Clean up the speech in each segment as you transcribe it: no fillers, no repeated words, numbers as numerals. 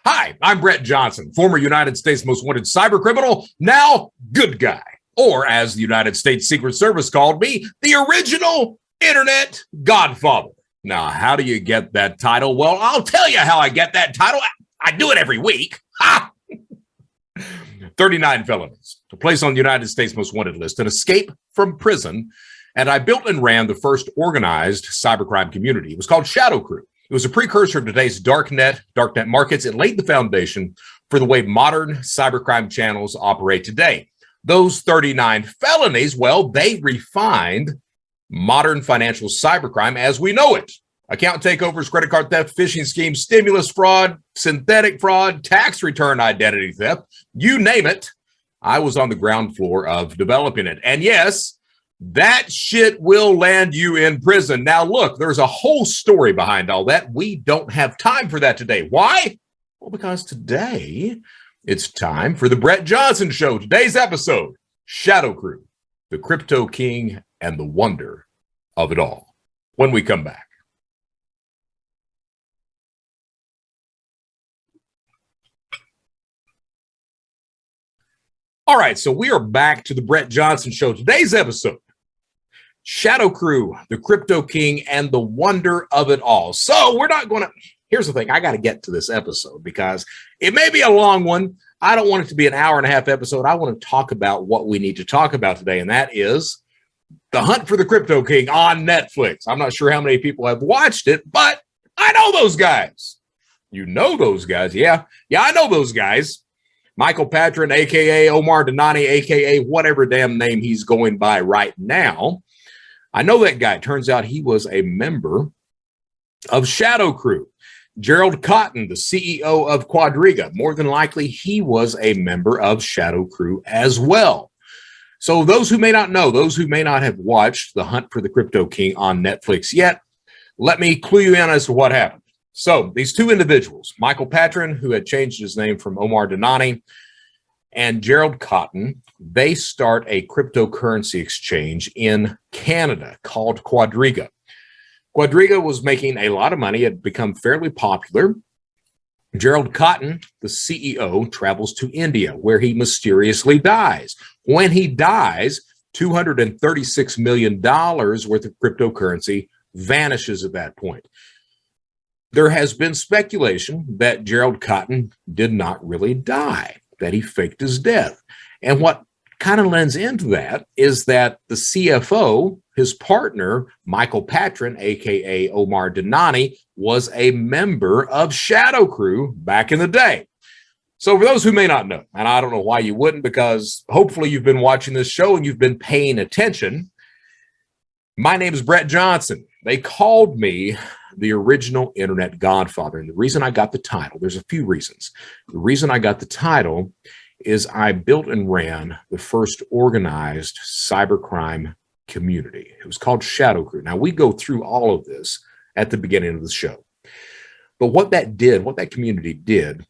Hi, I'm Brett Johnson, former United States most wanted cyber criminal, now good guy. Or as the United States Secret Service called me, the original internet godfather. Now, how do you get that title? Well, I'll tell you how I get that title. I do it every week. Ha! 39 felonies, a place on the United States most wanted list, an escape from prison, and I built and ran the first organized cybercrime community. It was called ShadowCrew. It was a precursor of today's darknet markets. It laid the foundation for the way modern cybercrime channels operate today. Those 39 felonies, well, they refined modern financial cybercrime as we know it. Account takeovers, credit card theft, phishing schemes, stimulus fraud, synthetic fraud, tax return identity theft, you name it. I was on the ground floor of developing it. And yes, that shit will land you in prison. Now, look, there's a whole story behind all that. We don't have time for that today. Why? Well, because today it's time for the Brett Johnson Show. Today's episode, ShadowCrew, the crypto king and the wonder of it all. When we come back. All right, so we are back to the Brett Johnson Show. Today's episode, ShadowCrew, the crypto king and the wonder of it all. So we're not going to, here's the thing, I got to get to this episode because it may be a long one. I don't want it to be an hour and a half episode. I want to talk about what we need to talk about today, and that is The Hunt for the Crypto King on Netflix. I'm not sure how many people have watched it, but I know those guys. You know those guys. Yeah, I know those guys. Michael Patron, a.k.a. Omar Donani, a.k.a. whatever damn name he's going by right now. I know that guy. Turns out he was a member of ShadowCrew. Gerald Cotton, the CEO of Quadriga, more than likely he was a member of ShadowCrew as well. So those who may not know, those who may not have watched The Hunt for the Crypto King on Netflix yet, let me clue you in as to what happened. So these two individuals, Michael Patron, who had changed his name from Omar Donani, and Gerald Cotton, they start a cryptocurrency exchange in Canada called Quadriga. Quadriga was making a lot of money. It had become fairly popular. Gerald Cotton, the CEO, travels to India, where he mysteriously dies. When he dies, $236 million worth of cryptocurrency vanishes at that point. There has been speculation that Gerald Cotton did not really die, that he faked his death. And what kind of lends into that is that the CFO, his partner, Michael Patron, a.k.a. Omar Donani, was a member of ShadowCrew back in the day. So for those who may not know, and I don't know why you wouldn't, because hopefully you've been watching this show and you've been paying attention, my name is Brett Johnson. They called me the original internet godfather. And the reason I got the title, there's a few reasons. The reason I got the title is I built and ran the first organized cybercrime community. It was called ShadowCrew. Now, we go through all of this at the beginning of the show. But what that community did,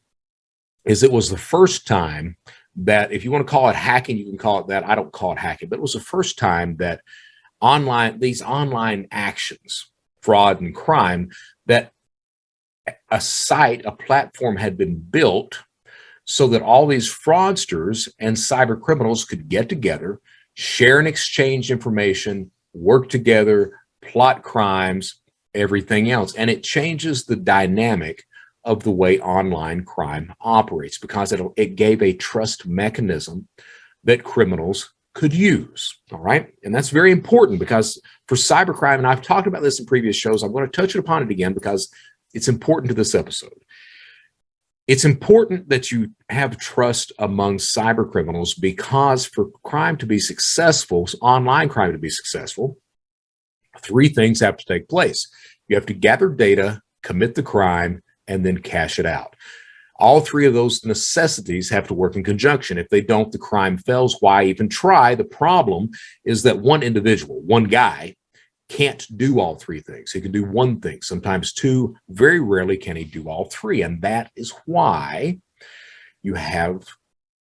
is it was the first time that, if you want to call it hacking, you can call it that. I don't call it hacking, but it was the first time that these online actions, fraud and crime, that a site, a platform had been built so that all these fraudsters and cyber criminals could get together, share and exchange information, work together, plot crimes, everything else. And it changes the dynamic of the way online crime operates because it gave a trust mechanism that criminals could use. All right. And that's very important because for cybercrime, and I've talked about this in previous shows, I'm going to touch upon it again because it's important to this episode. It's important that you have trust among cyber criminals because for crime to be successful, online crime to be successful, three things have to take place. You have to gather data, commit the crime, and then cash it out. All three of those necessities have to work in conjunction. If they don't, the crime fails. Why even try? The problem is that one individual, one guy, can't do all three things. He can do one thing, sometimes two. Very rarely can he do all three. And that is why you have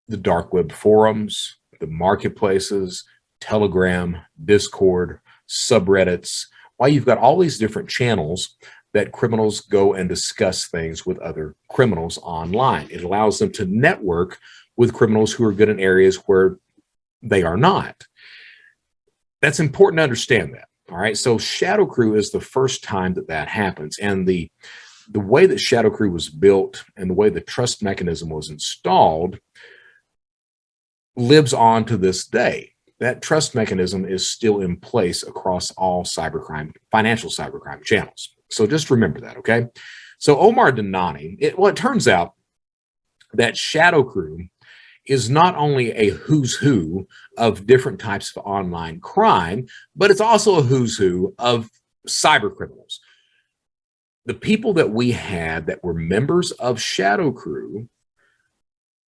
the dark web forums, the marketplaces, Telegram, Discord, subreddits, why you've got all these different channels that criminals go and discuss things with other criminals online. It allows them to network with criminals who are good in areas where they are not. That's important to understand that. All right. So ShadowCrew is the first time that that happens. And the way that ShadowCrew was built and the way the trust mechanism was installed lives on to this day. That trust mechanism is still in place across all cybercrime, financial cybercrime channels. So just remember that, okay? So Omar Dhanani, it turns out that ShadowCrew is not only a who's who of different types of online crime, but it's also a who's who of cyber criminals. The people that we had that were members of ShadowCrew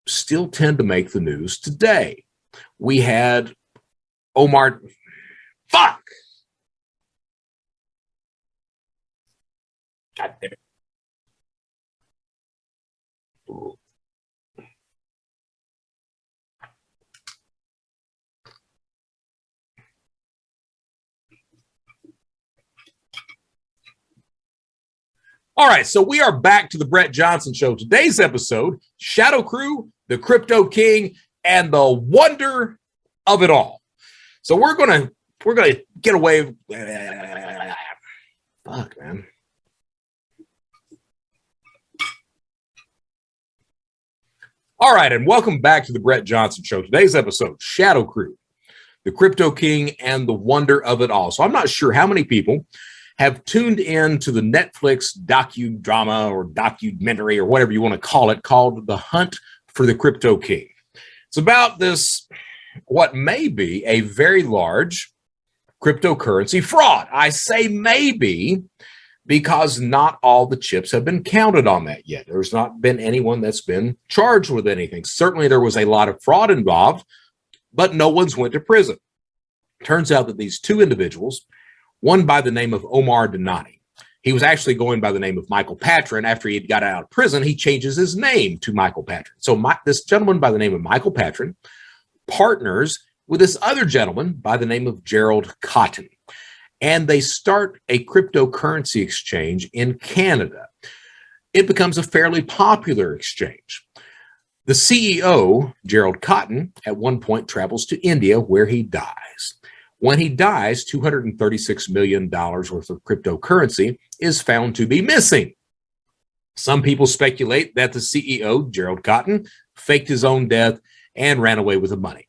still tend to make the news today. We had Omar, fuck! God damn it. All right, so we are back to the Brett Johnson Show. Today's episode, ShadowCrew, the Crypto King, and the wonder of it all. So we're gonna get away. Fuck, man. All right, and welcome back to the Brett Johnson Show. Today's episode, ShadowCrew, the Crypto King, and the wonder of it all. So I'm not sure how many people have tuned in to the Netflix docudrama or documentary or whatever you want to call it, called The Hunt for the Crypto King. It's about this, what may be a very large cryptocurrency fraud. I say maybe because not all the chips have been counted on that yet. There's not been anyone that's been charged with anything. Certainly there was a lot of fraud involved, but no one's went to prison. Turns out that these two individuals, one by the name of Omar Dhanani, he was actually going by the name of Michael Patron. After he had got out of prison, he changes his name to Michael Patron. So this gentleman by the name of Michael Patron partners with this other gentleman by the name of Gerald Cotton. And they start a cryptocurrency exchange in Canada. It becomes a fairly popular exchange. The CEO, Gerald Cotton, at one point travels to India where he dies. When he dies, $236 million worth of cryptocurrency is found to be missing. Some people speculate that the CEO, Gerald Cotton, faked his own death and ran away with the money.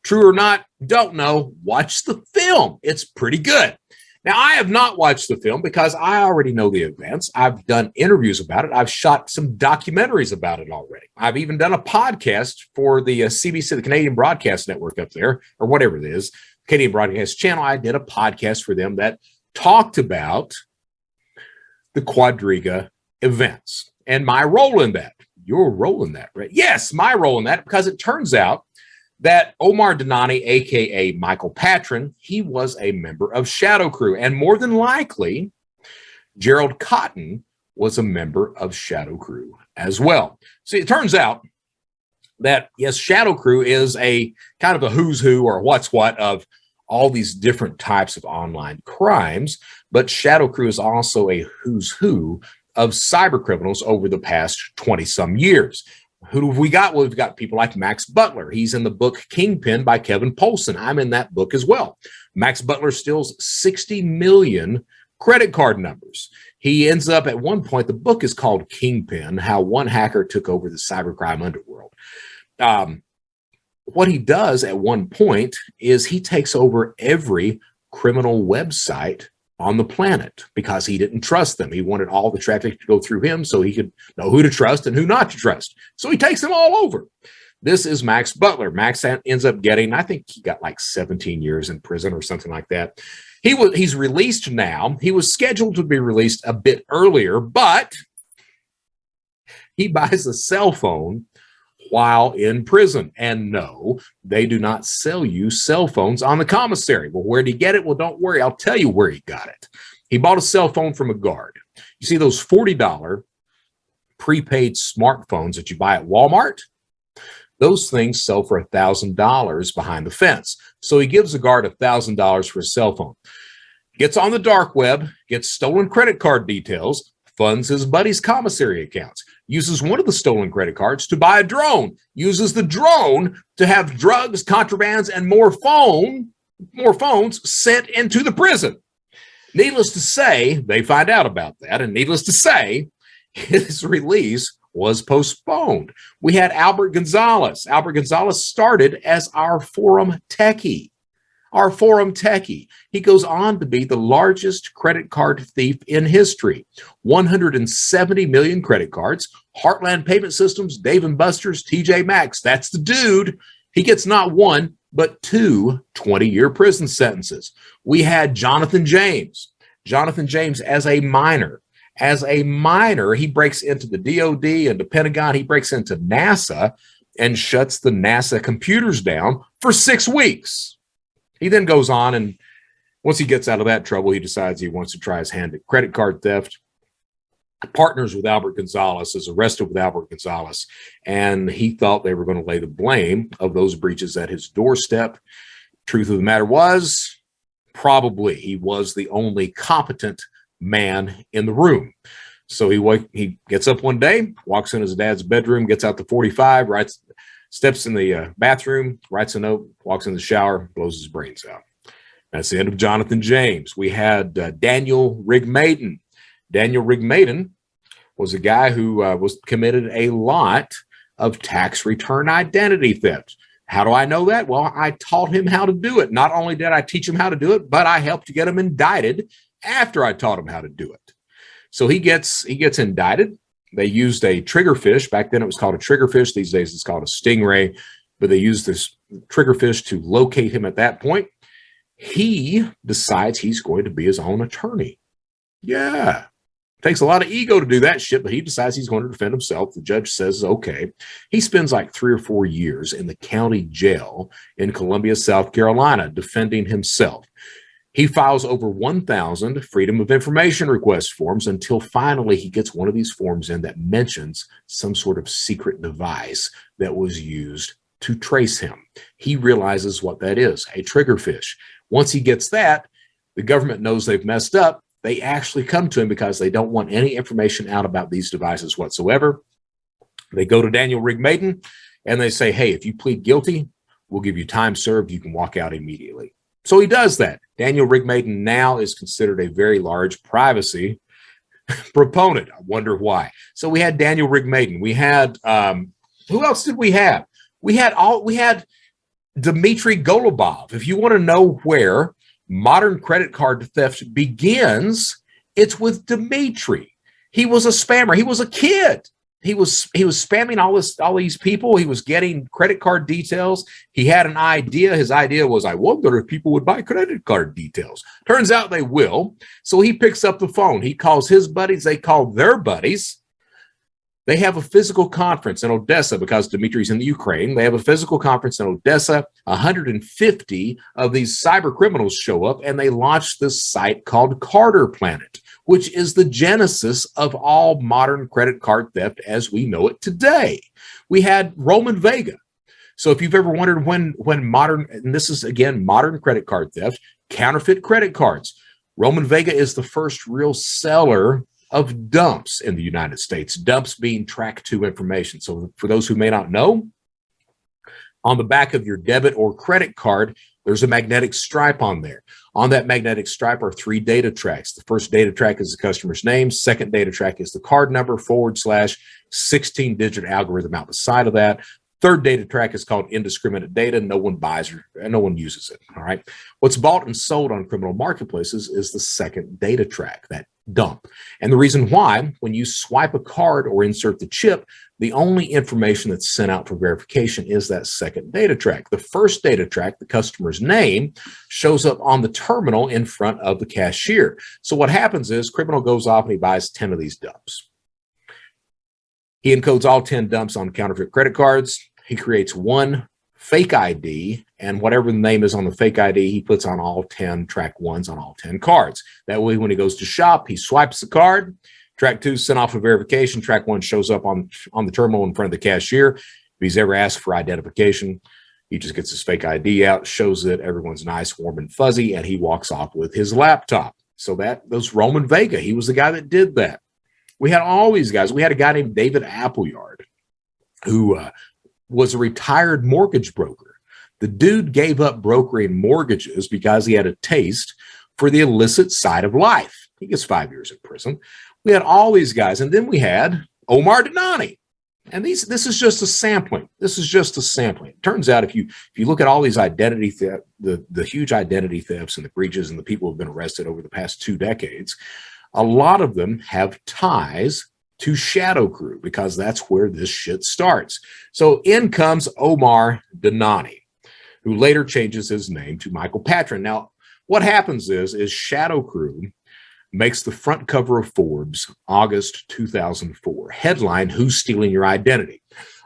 True or not, don't know. Watch the film. It's pretty good. Now, I have not watched the film because I already know the events. I've done interviews about it. I've shot some documentaries about it already. I've even done a podcast for the CBC, the Canadian Broadcast Network up there, or whatever it is, Canadian Broadcast Channel. I did a podcast for them that talked about the Quadriga events and my role in that. Your role in that, right? Yes, my role in that, because it turns out that Omar Dhanani, a.k.a. Michael Patron, he was a member of ShadowCrew. And more than likely, Gerald Cotton was a member of ShadowCrew as well. See, it turns out that, yes, ShadowCrew is a kind of a who's who or what's what of all these different types of online crimes, but ShadowCrew is also a who's who of cyber criminals over the past 20-some years. Who have we got? Well, we've got people like Max Butler. He's in the book Kingpin by Kevin Polson. I'm in that book as well. Max Butler steals 60 million credit card numbers. He ends up at one point, the book is called Kingpin, How One Hacker Took Over the Cybercrime Underworld. What he does at one point is he takes over every criminal website on the planet because he didn't trust them. He wanted all the traffic to go through him so he could know who to trust and who not to trust. So he takes them all over. This is Max Butler. Max ends up getting, I think he got like 17 years in prison or something like that. He's released now. He was scheduled to be released a bit earlier, but he buys a cell phone while in prison. And no, they do not sell you cell phones on the commissary. Well, where did he get it? Well, don't worry. I'll tell you where he got it. He bought a cell phone from a guard. You see those $40 prepaid smartphones that you buy at Walmart? Those things sell for $1,000 behind the fence. So he gives the guard $1,000 for a cell phone. gets on the dark web, gets stolen credit card details, funds his buddy's commissary accounts, uses one of the stolen credit cards to buy a drone, uses the drone to have drugs, contrabands, and more phones sent into the prison. Needless to say, they find out about that, and needless to say, his release was postponed. We had Albert Gonzalez. Albert Gonzalez started as our forum techie. He goes on to be the largest credit card thief in history. 170 million credit cards, Heartland Payment Systems, Dave & Buster's, TJ Maxx. That's the dude. He gets not one, but two 20-year prison sentences. We had Jonathan James. Jonathan James as a minor. He breaks into the DOD and the Pentagon. He breaks into NASA and shuts the NASA computers down for 6 weeks. He then goes on, and once he gets out of that trouble, he decides he wants to try his hand at credit card theft. Partners with Albert Gonzalez, is arrested with Albert Gonzalez, and he thought they were going to lay the blame of those breaches at his doorstep. Truth of the matter was, probably he was the only competent man in the room. So he gets up one day, walks in his dad's bedroom, gets out the 45, steps in the bathroom, writes a note, walks in the shower, blows his brains out. That's the end of Jonathan James. We had Daniel Rigmaiden. Daniel Rigmaiden was a guy who was committed a lot of tax return identity theft. How do I know that? Well, I taught him how to do it. Not only did I teach him how to do it, but I helped to get him indicted after I taught him how to do it. So he gets indicted. They used a triggerfish. Back then it was called a triggerfish. These days it's called a stingray. But they used this triggerfish to locate him at that point. He decides he's going to be his own attorney. Yeah. Takes a lot of ego to do that shit, but he decides he's going to defend himself. The judge says, okay. He spends like 3 or 4 years in the county jail in Columbia, South Carolina, defending himself. He files over 1,000 Freedom of Information request forms until finally he gets one of these forms in that mentions some sort of secret device that was used to trace him. He realizes what that is, a triggerfish. Once he gets that, the government knows they've messed up. They actually come to him because they don't want any information out about these devices whatsoever. They go to Daniel Rigmaiden and they say, hey, if you plead guilty, we'll give you time served. You can walk out immediately. So he does that. Daniel Rigmaiden now is considered a very large privacy proponent. I wonder why. So we had Daniel Rigmaiden. We had, who else did we have? We had Dmitry Golubov. If you want to know where modern credit card theft begins, it's with Dmitry. He was a spammer. He was a kid. He was spamming all these people. He was getting credit card details. He had an idea. His idea was, I wonder if people would buy credit card details. Turns out they will. So he picks up the phone. He calls his buddies. They call their buddies. They have a physical conference in Odessa because Dmitry's in the Ukraine. They have a physical conference in Odessa. 150 of these cyber criminals show up, and they launch this site called Carter Planet, which is the genesis of all modern credit card theft as we know it today. We had Roman Vega. So if you've ever wondered when modern, and this is again, modern credit card theft, counterfeit credit cards, Roman Vega is the first real seller of dumps in the United States, dumps being tracked to information. So for those who may not know, on the back of your debit or credit card, there's a magnetic stripe on there. On that magnetic stripe are 3 data tracks. The first data track is the customer's name. Second data track is the card number / 16-digit algorithm out the side of that. Third data track is called indiscriminate data. No one buys or no one uses it. All right. What's bought and sold on criminal marketplaces is the second data track, that dump. And the reason why, when you swipe a card or insert the chip, the only information that's sent out for verification is that second data track. The first data track, the customer's name, shows up on the terminal in front of the cashier. So what happens is criminal goes off and he buys 10 of these dumps. He encodes all 10 dumps on counterfeit credit cards. He creates one fake ID, and whatever the name is on the fake ID, he puts on all 10 track 1s on all 10 cards. That way, when he goes to shop, he swipes the card. Track 2 sent off a verification. Track 1 shows up on the terminal in front of the cashier. If he's ever asked for identification, He just gets his fake ID out, shows it, everyone's nice, warm, and fuzzy, and he walks off with his laptop. So that was Roman Vega. He was the guy that did that. We had all these guys. We had a guy named David Appleyard, who was a retired mortgage broker. The dude gave up brokering mortgages because he had a taste for the illicit side of life. He gets 5 years in prison. We had all these guys, and then we had Omar Dinani. And this is just a sampling. This is just a sampling. It turns out if you look at all these identity theft, the huge identity thefts and the breaches and the people who have been arrested over the past 2 decades, a lot of them have ties to ShadowCrew because that's where this shit starts. So in comes Omar Dinani, who later changes his name to Michael Patron. Now, what happens is ShadowCrew makes the front cover of Forbes, August 2004. Headline, Who's Stealing Your Identity?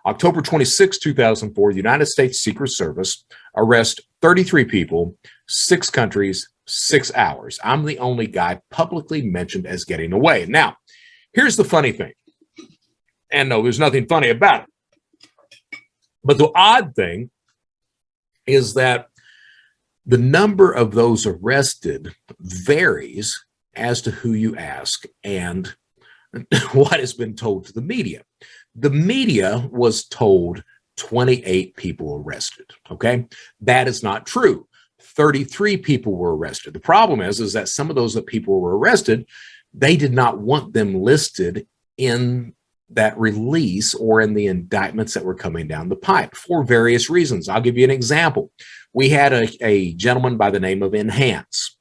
October 26, 2004, the United States Secret Service arrests 33 people, 6 countries, 6 hours. I'm the only guy publicly mentioned as getting away. Now, here's the funny thing. And no, there's nothing funny about it. But the odd thing is that the number of those arrested varies as to who you ask and what has been told to the media. The media was told 28 people arrested, okay? That is not true. 33 people were arrested. The problem is that some of those that people were arrested, they did not want them listed in that release or in the indictments that were coming down the pipe for various reasons. I'll give you an example. We had a gentleman by the name of Enhance,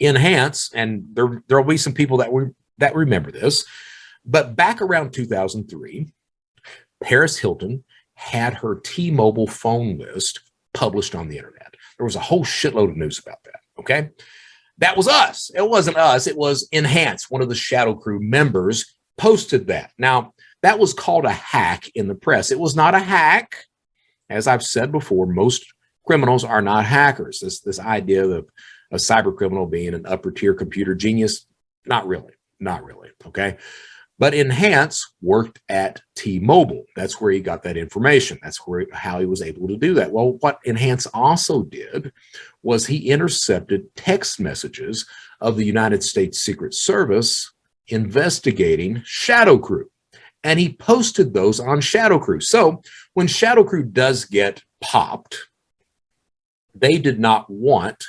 and there'll be some people that remember this, but back around 2003, Paris Hilton had her T-Mobile phone list published on the internet. There was a whole shitload of news about that, okay? That was us. It wasn't us. It was Enhance, one of the ShadowCrew members posted that. Now, that was called a hack in the press. It was not a hack. As I've said before, most criminals are not hackers. This idea of a cyber criminal being an upper tier computer genius, not really, okay? But Enhance worked at T-Mobile. That's where he got that information. That's how he was able to do that. Well, what Enhance also did was he intercepted text messages of the United States Secret Service investigating ShadowCrew, and he posted those on ShadowCrew. So when ShadowCrew does get popped, they did not want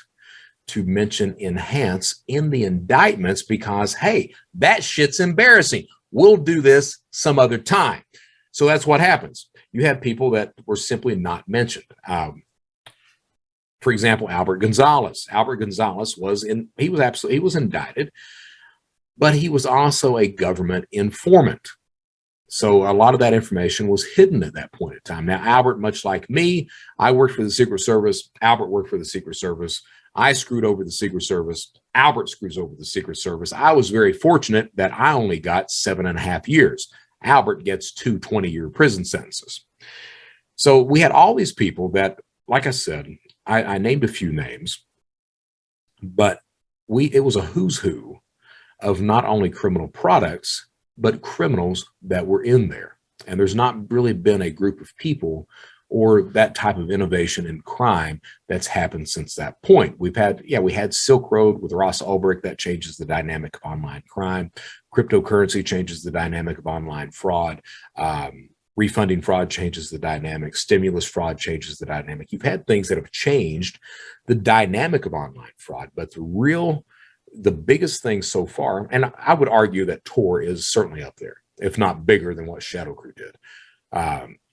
to mention Enhance in the indictments because, hey, that shit's embarrassing. We'll do this some other time. So that's what happens. You have people that were simply not mentioned. For example, Albert Gonzalez. Albert Gonzalez was indicted, but he was also a government informant. So a lot of that information was hidden at that point in time. Now, Albert, much like me, I worked for the Secret Service. Albert worked for the Secret Service. I screwed over the Secret Service. Albert screws over the Secret Service. I was very fortunate that I only got 7.5 years. Albert gets 2 20-year prison sentences. So we had all these people that, like I said, I named a few names, but it was a who's who of not only criminal products, but criminals that were in there. And there's not really been a group of people or that type of innovation in crime that's happened since that point. We had Silk Road with Ross Ulbricht. That changes the dynamic of online crime. Cryptocurrency changes the dynamic of online fraud. Refunding fraud changes the dynamic. Stimulus fraud changes the dynamic. You've had things that have changed the dynamic of online fraud, but the biggest thing so far, and I would argue that Tor is certainly up there, if not bigger than what ShadowCrew did.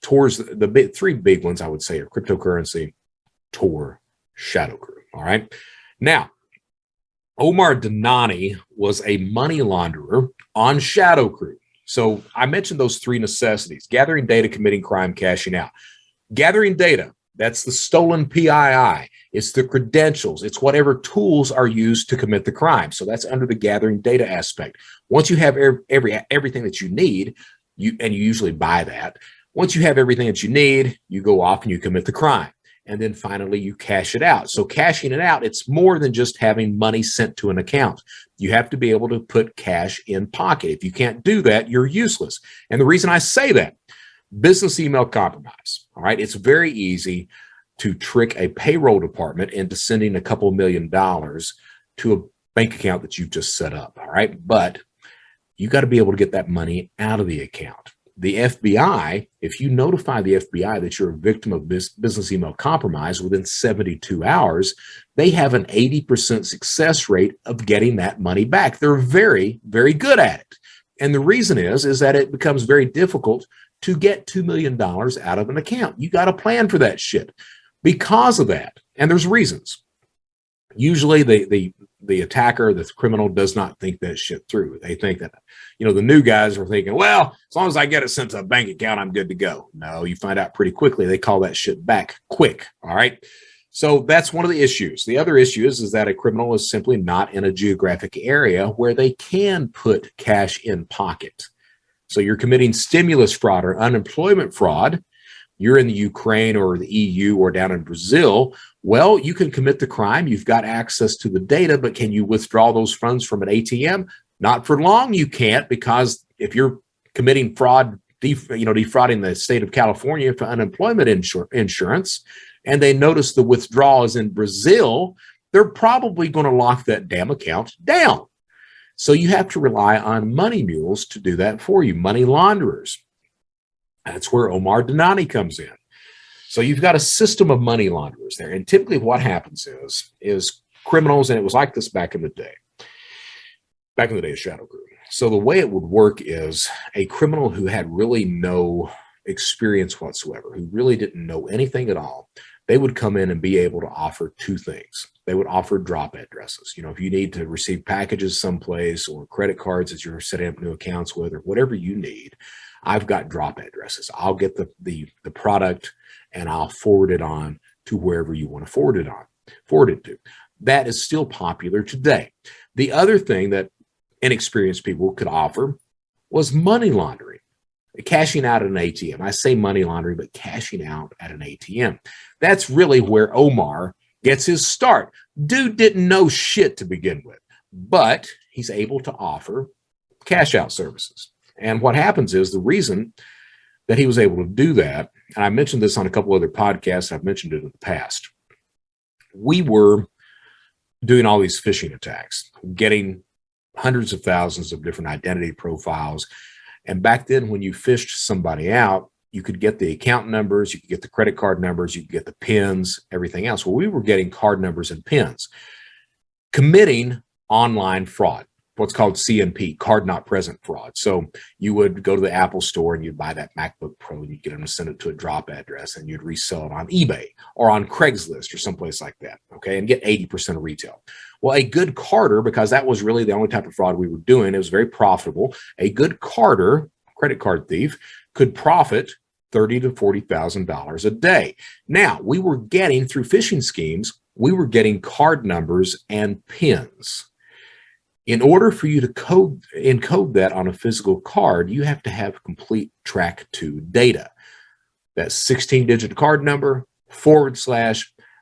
Tor's the 3 big ones I would say are cryptocurrency, Tor, ShadowCrew. All right. Now, Omar Dinani was a money launderer on ShadowCrew. So I mentioned those 3 necessities: gathering data, committing crime, cashing out. Gathering data, that's the stolen PII. It's the credentials. It's whatever tools are used to commit the crime. So that's under the gathering data aspect. Once you have everything that you need, you usually buy that. Once you have everything that you need, you go off and you commit the crime. And then finally, you cash it out. So cashing it out, it's more than just having money sent to an account. You have to be able to put cash in pocket. If you can't do that, you're useless. And the reason I say that, business email compromise. All right. It's very easy. to trick a payroll department into sending a couple $1 million to a bank account that you've just set up. All right. But you got to be able to get that money out of the account. The FBI, if you notify the FBI that you're a victim of business email compromise within 72 hours, they have an 80% success rate of getting that money back. They're very, very good at it. And the reason is that it becomes very difficult to get $2 million out of an account. You got to plan for that shit because of that. And there's reasons. Usually the attacker, the criminal, does not think that shit through. They think that, the new guys are thinking, well, as long as I get it sent to a bank account, I'm good to go. No, you find out pretty quickly. They call that shit back quick. All right. So that's one of the issues. The other issue is that a criminal is simply not in a geographic area where they can put cash in pocket. So you're committing stimulus fraud or unemployment fraud. You're in the Ukraine or the EU or down in Brazil. Well, you can commit the crime. You've got access to the data, but can you withdraw those funds from an ATM? Not for long. You can't, because if you're committing fraud, defrauding the state of California for unemployment insurance, and they notice the withdrawal is in Brazil, they're probably going to lock that damn account down. So you have to rely on money mules to do that for you, money launderers. That's where Omar Dinani comes in. So you've got a system of money launderers there. And typically what happens is criminals, and it was like this back in the day of ShadowCrew. So the way it would work is a criminal who had really no experience whatsoever, who really didn't know anything at all, they would come in and be able to offer two things. They would offer drop addresses. If you need to receive packages someplace or credit cards that you're setting up new accounts with or whatever you need, I've got drop addresses. I'll get the product and I'll forward it on to wherever you want to forward it to. That is still popular today. The other thing that inexperienced people could offer was money laundering, cashing out at an ATM. I say money laundering, but cashing out at an ATM. That's really where Omar gets his start. Dude didn't know shit to begin with, but he's able to offer cash out services. And what happens is the reason that he was able to do that, and I mentioned this on a couple other podcasts, I've mentioned it in the past. We were doing all these phishing attacks, getting hundreds of thousands of different identity profiles. And back then, when you phished somebody out, you could get the account numbers, you could get the credit card numbers, you could get the PINs, everything else. Well, we were getting card numbers and PINs, committing online fraud, what's called CNP, card not present fraud. So you would go to the Apple store and you'd buy that MacBook Pro and you'd get them to send it to a drop address and you'd resell it on eBay or on Craigslist or someplace like that, okay, and get 80% of retail. Well, a good carder, because that was really the only type of fraud we were doing, it was very profitable. A good carder, credit card thief, could profit $30,000 to $40,000 a day. Now, we were getting, through phishing schemes, we were getting card numbers and PINs. In order for you to encode that on a physical card, you have to have complete track to data. That 16-digit card number /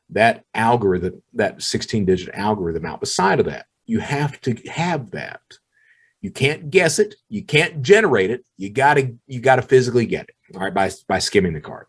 that algorithm, that 16-digit algorithm out beside of that. You have to have that. You can't guess it. You can't generate it. You gotta physically get it, all right, by skimming the card.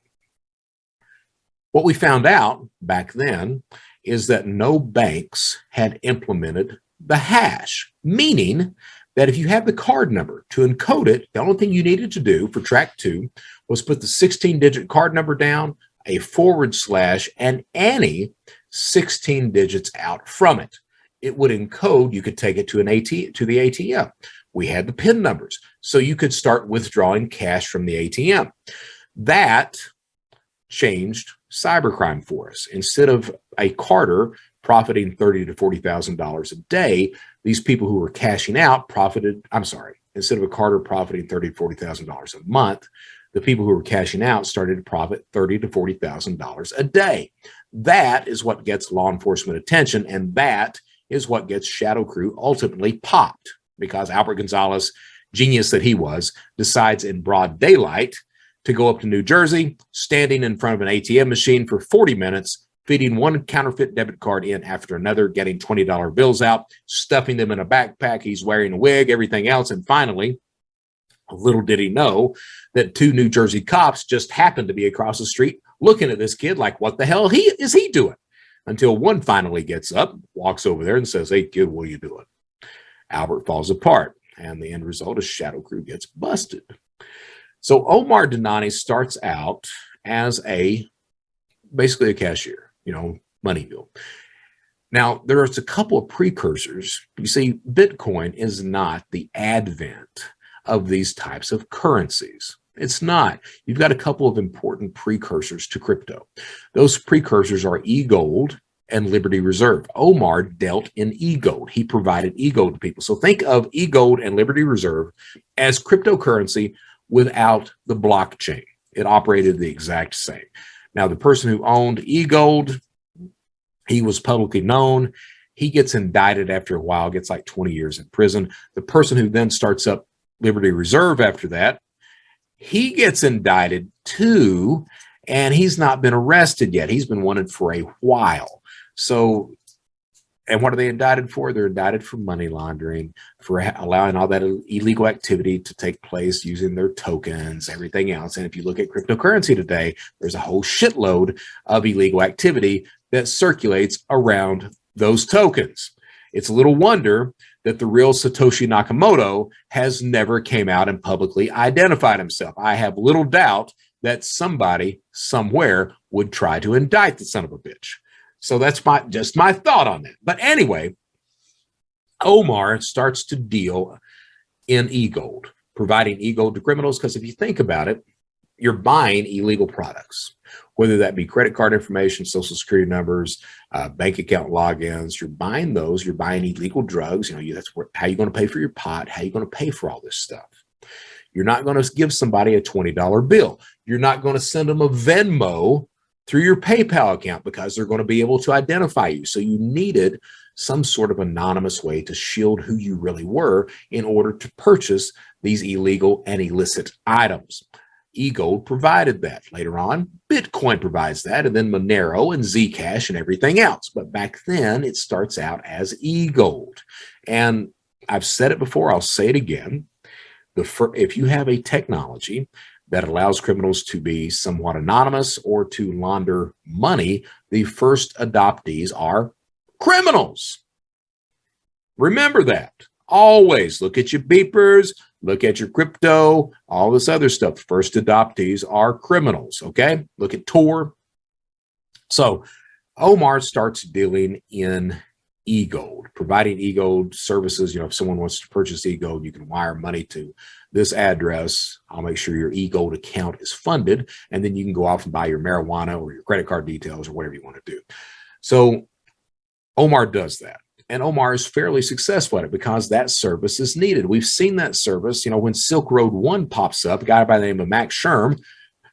What we found out back then is that no banks had implemented the hash, meaning that if you have the card number to encode it, the only thing you needed to do for track 2 was put the 16-digit card number down, a / and any 16 digits out from it. It would encode. You could take it to the ATM. We had the PIN numbers, so you could start withdrawing cash from the ATM. That changed cybercrime for us. Instead of a carder profiting $30,000 to $40,000 a day, these people who were cashing out instead of a carder profiting $30,000 to $40,000 a month, the people who were cashing out started to profit $30,000 to $40,000 a day. That is what gets law enforcement attention, and that is what gets ShadowCrew ultimately popped, because Albert Gonzalez, genius that he was, decides in broad daylight to go up to New Jersey, standing in front of an ATM machine for 40 minutes, feeding one counterfeit debit card in after another, getting $20 bills out, stuffing them in a backpack. He's wearing a wig, everything else. And finally, little did he know that 2 New Jersey cops just happened to be across the street looking at this kid like, what the hell is he doing? Until one finally gets up, walks over there and says, hey, kid, what are you doing? Albert falls apart. And the end result is ShadowCrew gets busted. So Omar Denani starts out as basically a cashier, money mule. Now, there's a couple of precursors. You see, Bitcoin is not the advent of these types of currencies. It's not. You've got a couple of important precursors to crypto. Those precursors are e-gold and Liberty Reserve. Omar dealt in e-gold. He provided e-gold to people. So think of e-gold and Liberty Reserve as cryptocurrency without the blockchain. It operated the exact same. Now, the person who owned e-gold, he was publicly known. He gets indicted after a while, gets like 20 years in prison. The person who then starts up Liberty Reserve after that, he gets indicted too, and he's not been arrested yet. He's been wanted for a while. So, and what are they indicted for? They're indicted for money laundering, for allowing all that illegal activity to take place using their tokens, everything else. And if you look at cryptocurrency today, there's a whole shitload of illegal activity that circulates around those tokens. It's a little wonder that the real Satoshi Nakamoto has never came out and publicly identified himself. I have little doubt that somebody somewhere would try to indict the son of a bitch. So that's just my thought on that. But anyway, Omar starts to deal in e-gold, providing e-gold to criminals, because if you think about it, you're buying illegal products, whether that be credit card information, social security numbers, bank account logins. You're buying those. You're buying illegal drugs. That's how you're going to pay for your pot, how you're going to pay for all this stuff. You're not going to give somebody a $20 bill. You're not going to send them a Venmo through your PayPal account because they're going to be able to identify you. So you needed some sort of anonymous way to shield who you really were in order to purchase these illegal and illicit items. E-gold provided that. Later on, Bitcoin provides that, and then Monero and Zcash and everything else. But back then, it starts out as e-gold. And I've said it before, I'll say it again. If you have a technology that allows criminals to be somewhat anonymous or to launder money, the first adoptees are criminals. Remember that. Always look at your beepers, look at your crypto, all this other stuff. First adoptees are criminals, okay? Look at Tor. So Omar starts dealing in e-gold, providing e-gold services. If someone wants to purchase e-gold, you can wire money to this address. I'll make sure your e-gold account is funded, and then you can go off and buy your marijuana or your credit card details or whatever you want to do. So Omar does that. And Omar is fairly successful at it because that service is needed. We've seen that service, when Silk Road 1 pops up, a guy by the name of Max Sherm,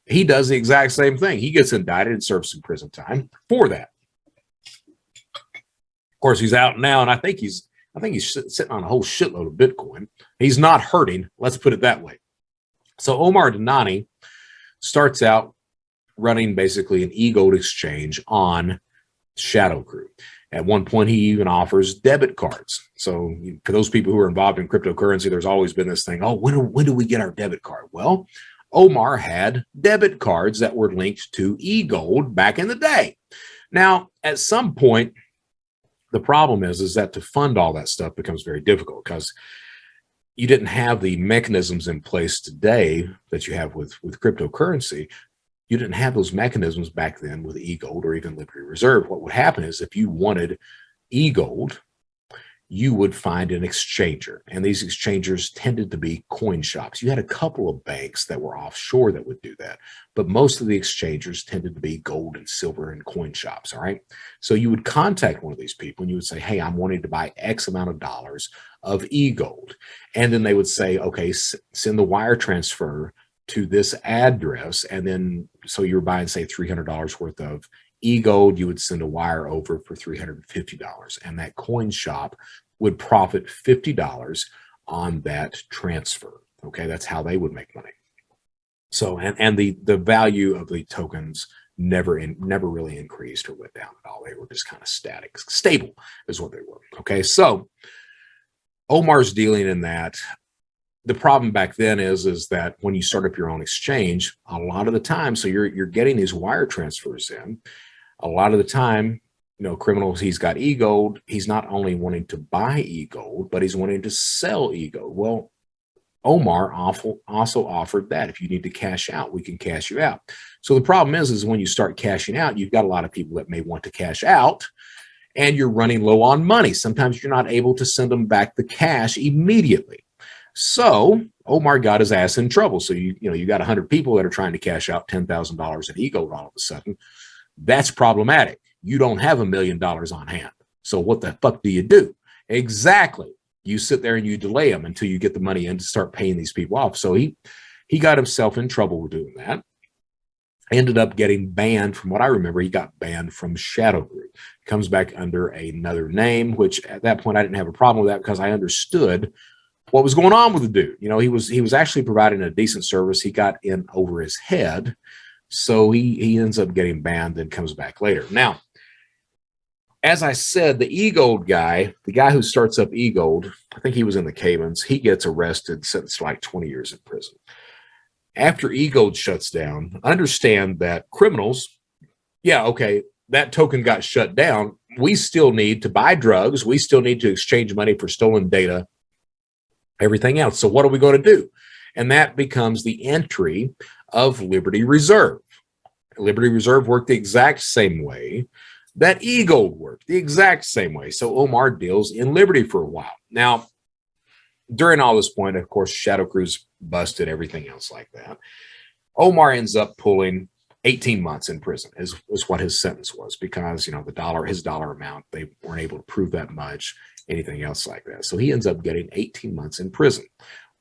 he does the exact same thing. He gets indicted and serves some prison time for that. Of course, he's out now, and I think he's sitting on a whole shitload of Bitcoin. He's not hurting, let's put it that way. So Omar Denani starts out running basically an e-gold exchange on ShadowCrew. At one point, he even offers debit cards. So for those people who are involved in cryptocurrency, there's always been this thing, when do we get our debit card? Well, Omar had debit cards that were linked to e-gold back in the day. Now, at some point, the problem is that to fund all that stuff becomes very difficult because you didn't have the mechanisms in place today that you have with cryptocurrency. You didn't have those mechanisms back then with e-gold or even Liberty Reserve. What would happen is if you wanted e-gold, you would find an exchanger. And these exchangers tended to be coin shops. You had a couple of banks that were offshore that would do that. But most of the exchangers tended to be gold and silver and coin shops, all right? So you would contact one of these people and you would say, hey, I'm wanting to buy X amount of dollars of e-gold. And then they would say, okay, send the wire transfer to this address. And then, so you're buying, say, $300 worth of e-gold, you would send a wire over for $350. And that coin shop would profit $50 on that transfer. Okay, that's how they would make money. So, and the value of the tokens never really increased or went down at all. They were just kind of static. Stable is what they were. Okay, so Omar's dealing in that. the problem back then is that when you start up your own exchange, a lot of the time, so you're getting these wire transfers in. A lot of the time, criminals, he's got e-gold. He's not only wanting to buy e-gold, but he's wanting to sell e-gold. Well, Omar also offered that if you need to cash out, we can cash you out. So the problem is when you start cashing out, you've got a lot of people that may want to cash out, and you're running low on money. Sometimes you're not able to send them back the cash immediately. So Omar got his ass in trouble. So you got 100 people that are trying to cash out $10,000 in e-gold all of a sudden. That's problematic. You don't have $1 million on hand. So what the fuck do you do? Exactly. You sit there and you delay them until you get the money in to start paying these people off. So he got himself in trouble with doing that. Ended up getting banned. From what I remember, he got banned from ShadowCrew. Comes back under another name, which at that point I didn't have a problem with that because I understood what was going on with the dude. He was actually providing a decent service. He got in over his head. So he ends up getting banned and comes back later. Now, as I said, the e-gold guy, the guy who starts up e-gold, I think he was in the Caymans, he gets arrested, sentenced to like 20 years in prison. After e-gold shuts down, understand that criminals, yeah, okay, that token got shut down. We still need to buy drugs. We still need to exchange money for stolen data, everything else. So what are we going to do? And that becomes the entry of Liberty Reserve. Liberty Reserve worked the exact same way that e-gold worked, the exact same way. So Omar deals in Liberty for a while. Now, during all this point, of course, ShadowCrew's busted, everything else like that. Omar ends up pulling 18 months in prison is what his sentence was because, his dollar amount, they weren't able to prove that much, anything else like that. So he ends up getting 18 months in prison.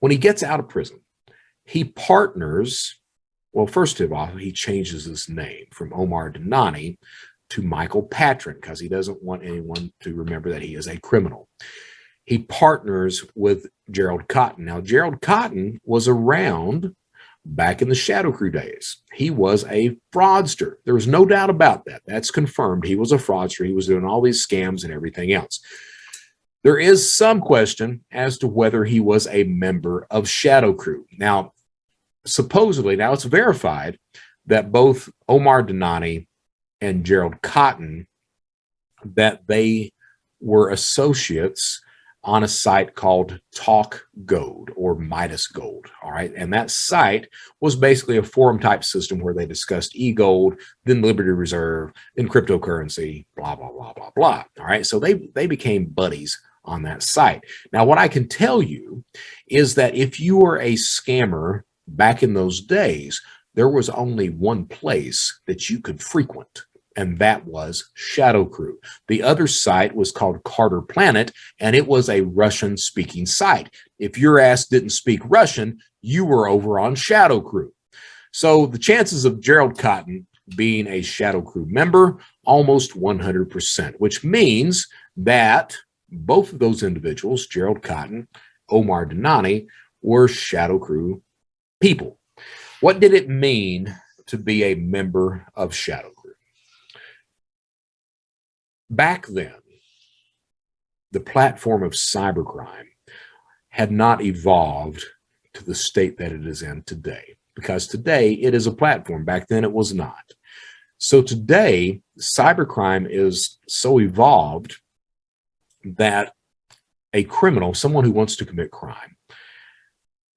When he gets out of prison, he partners. Well, first of all, he changes his name from Omar Dhanani to Michael Patron because he doesn't want anyone to remember that he is a criminal. He partners with Gerald Cotton. Now, Gerald Cotton was around back in the ShadowCrew days. He was a fraudster. There was no doubt about that. That's confirmed. He was a fraudster. He was doing all these scams and everything else. There is some question as to whether he was a member of ShadowCrew. Now, supposedly, now it's verified that both Omar Dhanani and Gerald Cotton, that they were associates on a site called Talk Gold or Midas Gold. All right. And that site was basically a forum type system where they discussed e-gold, then Liberty Reserve, then cryptocurrency, blah, blah, blah, blah, blah. All right. So they became buddies on that site. Now, what I can tell you is that if you were a scammer back in those days, there was only one place that you could frequent, and that was ShadowCrew. The other site was called Carter Planet, and it was a Russian-speaking site. If your ass didn't speak Russian, you were over on ShadowCrew. So the chances of Gerald Cotton being a ShadowCrew member, almost 100%, which means that both of those individuals, Gerald Cotton, Omar Dhanani, were ShadowCrew people. What did it mean to be a member of ShadowCrew? Back then, the platform of cybercrime had not evolved to the state that it is in today, because today it is a platform. Back then it was not. So today, cybercrime is so evolved that a criminal, someone who wants to commit crime,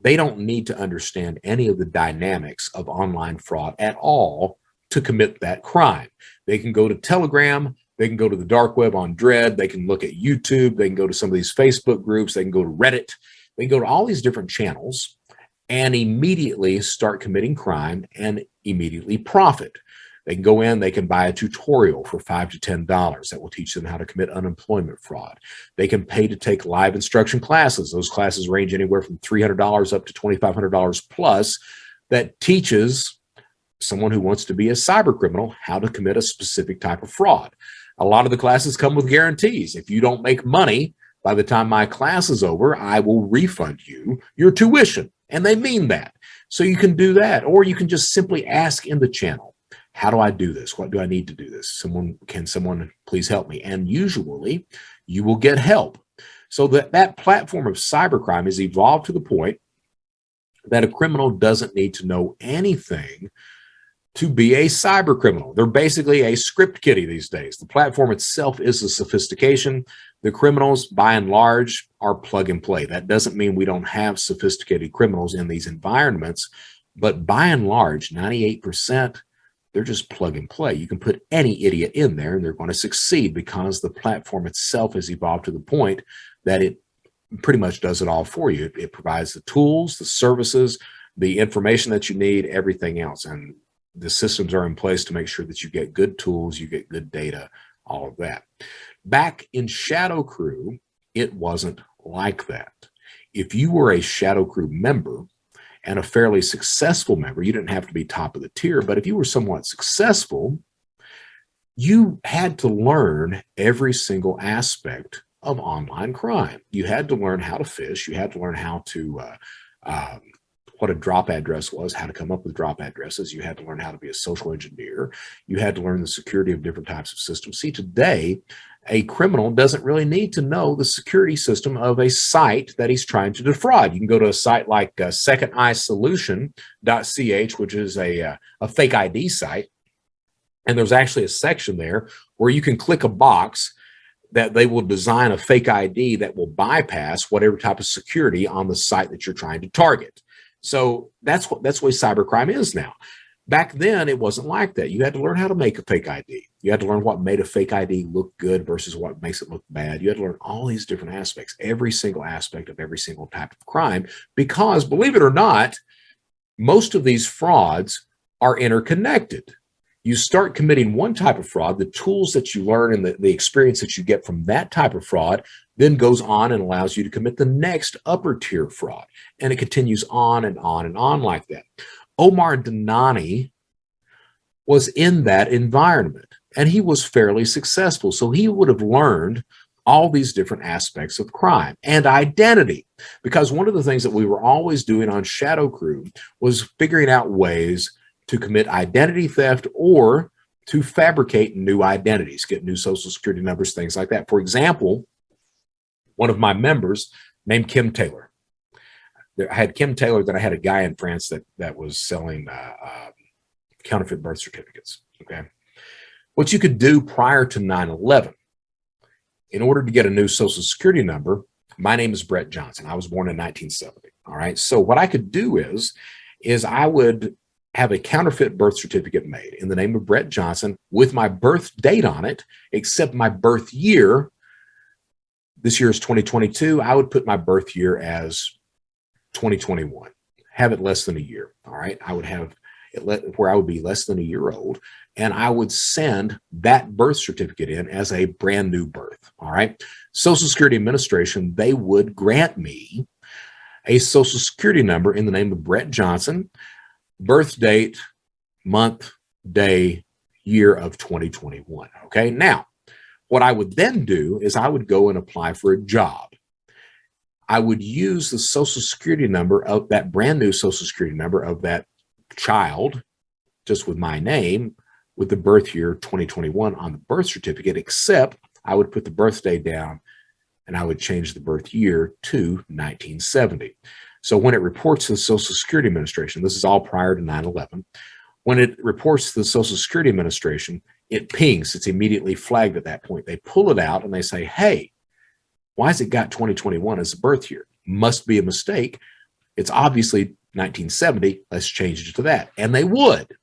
they don't need to understand any of the dynamics of online fraud at all to commit that crime. They can go to Telegram, they can go to the dark web on Dread, they can look at YouTube, they can go to some of these Facebook groups, they can go to Reddit, they can go to all these different channels and immediately start committing crime and immediately profit. They can go in, they can buy a tutorial for $5 to $10 that will teach them how to commit unemployment fraud. They can pay to take live instruction classes. Those classes range anywhere from $300 up to $2,500 plus, that teaches someone who wants to be a cyber criminal how to commit a specific type of fraud. A lot of the classes come with guarantees. If you don't make money by the time my class is over, I will refund you your tuition. And they mean that. So you can do that, or you can just simply ask in the channel, how do I do this? What do I need to do this? Can someone please help me? And usually you will get help. So that platform of cybercrime has evolved to the point that a criminal doesn't need to know anything to be a cyber criminal. They're basically a script kiddie these days. The platform itself is a sophistication. The criminals, by and large, are plug and play. That doesn't mean we don't have sophisticated criminals in these environments, but by and large, 98%, they're just plug and play. You can put any idiot in there and they're going to succeed because the platform itself has evolved to the point that it pretty much does it all for you. It provides the tools, the services, the information that you need, everything else. And the systems are in place to make sure that you get good tools, you get good data, all of that. Back in ShadowCrew, it wasn't like that. If you were a ShadowCrew member and a fairly successful member, you didn't have to be top of the tier, but if you were somewhat successful, you had to learn every single aspect of online crime. You had to learn how to fish. You had to learn how to what a drop address was, how to come up with drop addresses. You had to learn how to be a social engineer. You had to learn the security of different types of systems. See, today, a criminal doesn't really need to know the security system of a site that he's trying to defraud. You can go to a site like secondeyesolution.ch, which is a fake ID site. And there's actually a section there where you can click a box that they will design a fake ID that will bypass whatever type of security on the site that you're trying to target. So that's the way cybercrime is now. Back then, it wasn't like that. You had to learn how to make a fake ID. You had to learn what made a fake ID look good versus what makes it look bad. You had to learn all these different aspects, every single aspect of every single type of crime, because believe it or not, most of these frauds are interconnected. You start committing one type of fraud, the tools that you learn and the experience that you get from that type of fraud then goes on and allows you to commit the next upper tier fraud. And it continues on and on and on like that. Omar Danani was in that environment and he was fairly successful. So he would have learned all these different aspects of crime and identity, because one of the things that we were always doing on ShadowCrew was figuring out ways to commit identity theft or to fabricate new identities, get new social security numbers, things like that. For example, one of my members named Kim Taylor. I had Kim Taylor, then I had a guy in France that was selling counterfeit birth certificates, okay? What you could do prior to 9/11, in order to get a new social security number, my name is Brett Johnson. I was born in 1970, all right? So what I could do is I would have a counterfeit birth certificate made in the name of Brett Johnson with my birth date on it, except my birth year. This year is 2022. I would put my birth year as 2021, have it less than a year. All right. I would have it where I would be less than a year old, and I would send that birth certificate in as a brand new birth. All right. Social Security Administration, they would grant me a social security number in the name of Brett Johnson, birth date, month, day, year of 2021. Okay. Now, what I would then do is I would go and apply for a job. I would use the social security number of that brand new social security number of that child, just with my name, with the birth year 2021 on the birth certificate, except I would put the birthday down and I would change the birth year to 1970. So when it reports to the Social Security Administration, this is all prior to 9/11, when it reports to the Social Security Administration, it pings. It's immediately flagged at that point. They pull it out and they say, hey, why has it got 2021 as the birth year? Must be a mistake. It's obviously 1970. Let's change it to that. And they would.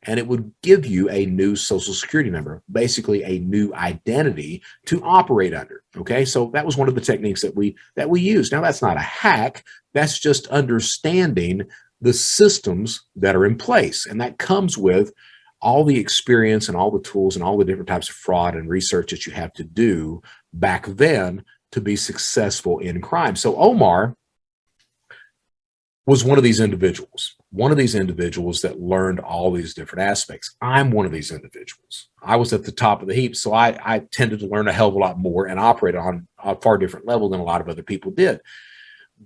And it would give you a new social security number, basically a new identity to operate under. Okay, so that was one of the techniques that we used. Now, that's not a hack. That's just understanding the systems that are in place. And that comes with all the experience and all the tools and all the different types of fraud and research that you have to do back then to be successful in crime. So Omar was one of these individuals that learned all these different aspects. I'm one of these individuals. I was at the top of the heap, so I tended to learn a hell of a lot more and operate on a far different level than a lot of other people did.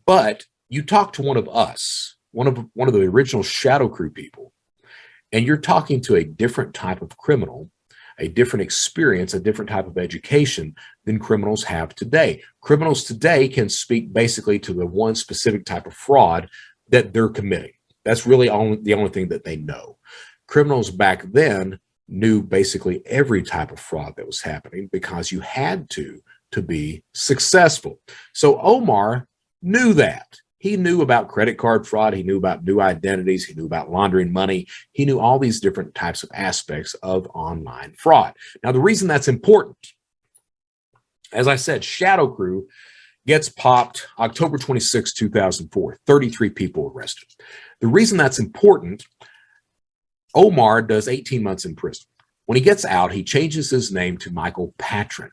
But you talk to one of us, one of the original ShadowCrew people, and you're talking to a different type of criminal, a different experience, a different type of education than criminals have today. Criminals today can speak basically to the one specific type of fraud that they're committing. That's really the only thing that they know. Criminals back then knew basically every type of fraud that was happening because you had to be successful. So Omar knew that. He knew about credit card fraud. He knew about new identities. He knew about laundering money. He knew all these different types of aspects of online fraud. Now, the reason that's important, as I said, ShadowCrew gets popped October 26, 2004, 33 people arrested. The reason that's important, Omar does 18 months in prison. When he gets out, he changes his name to Michael Patron,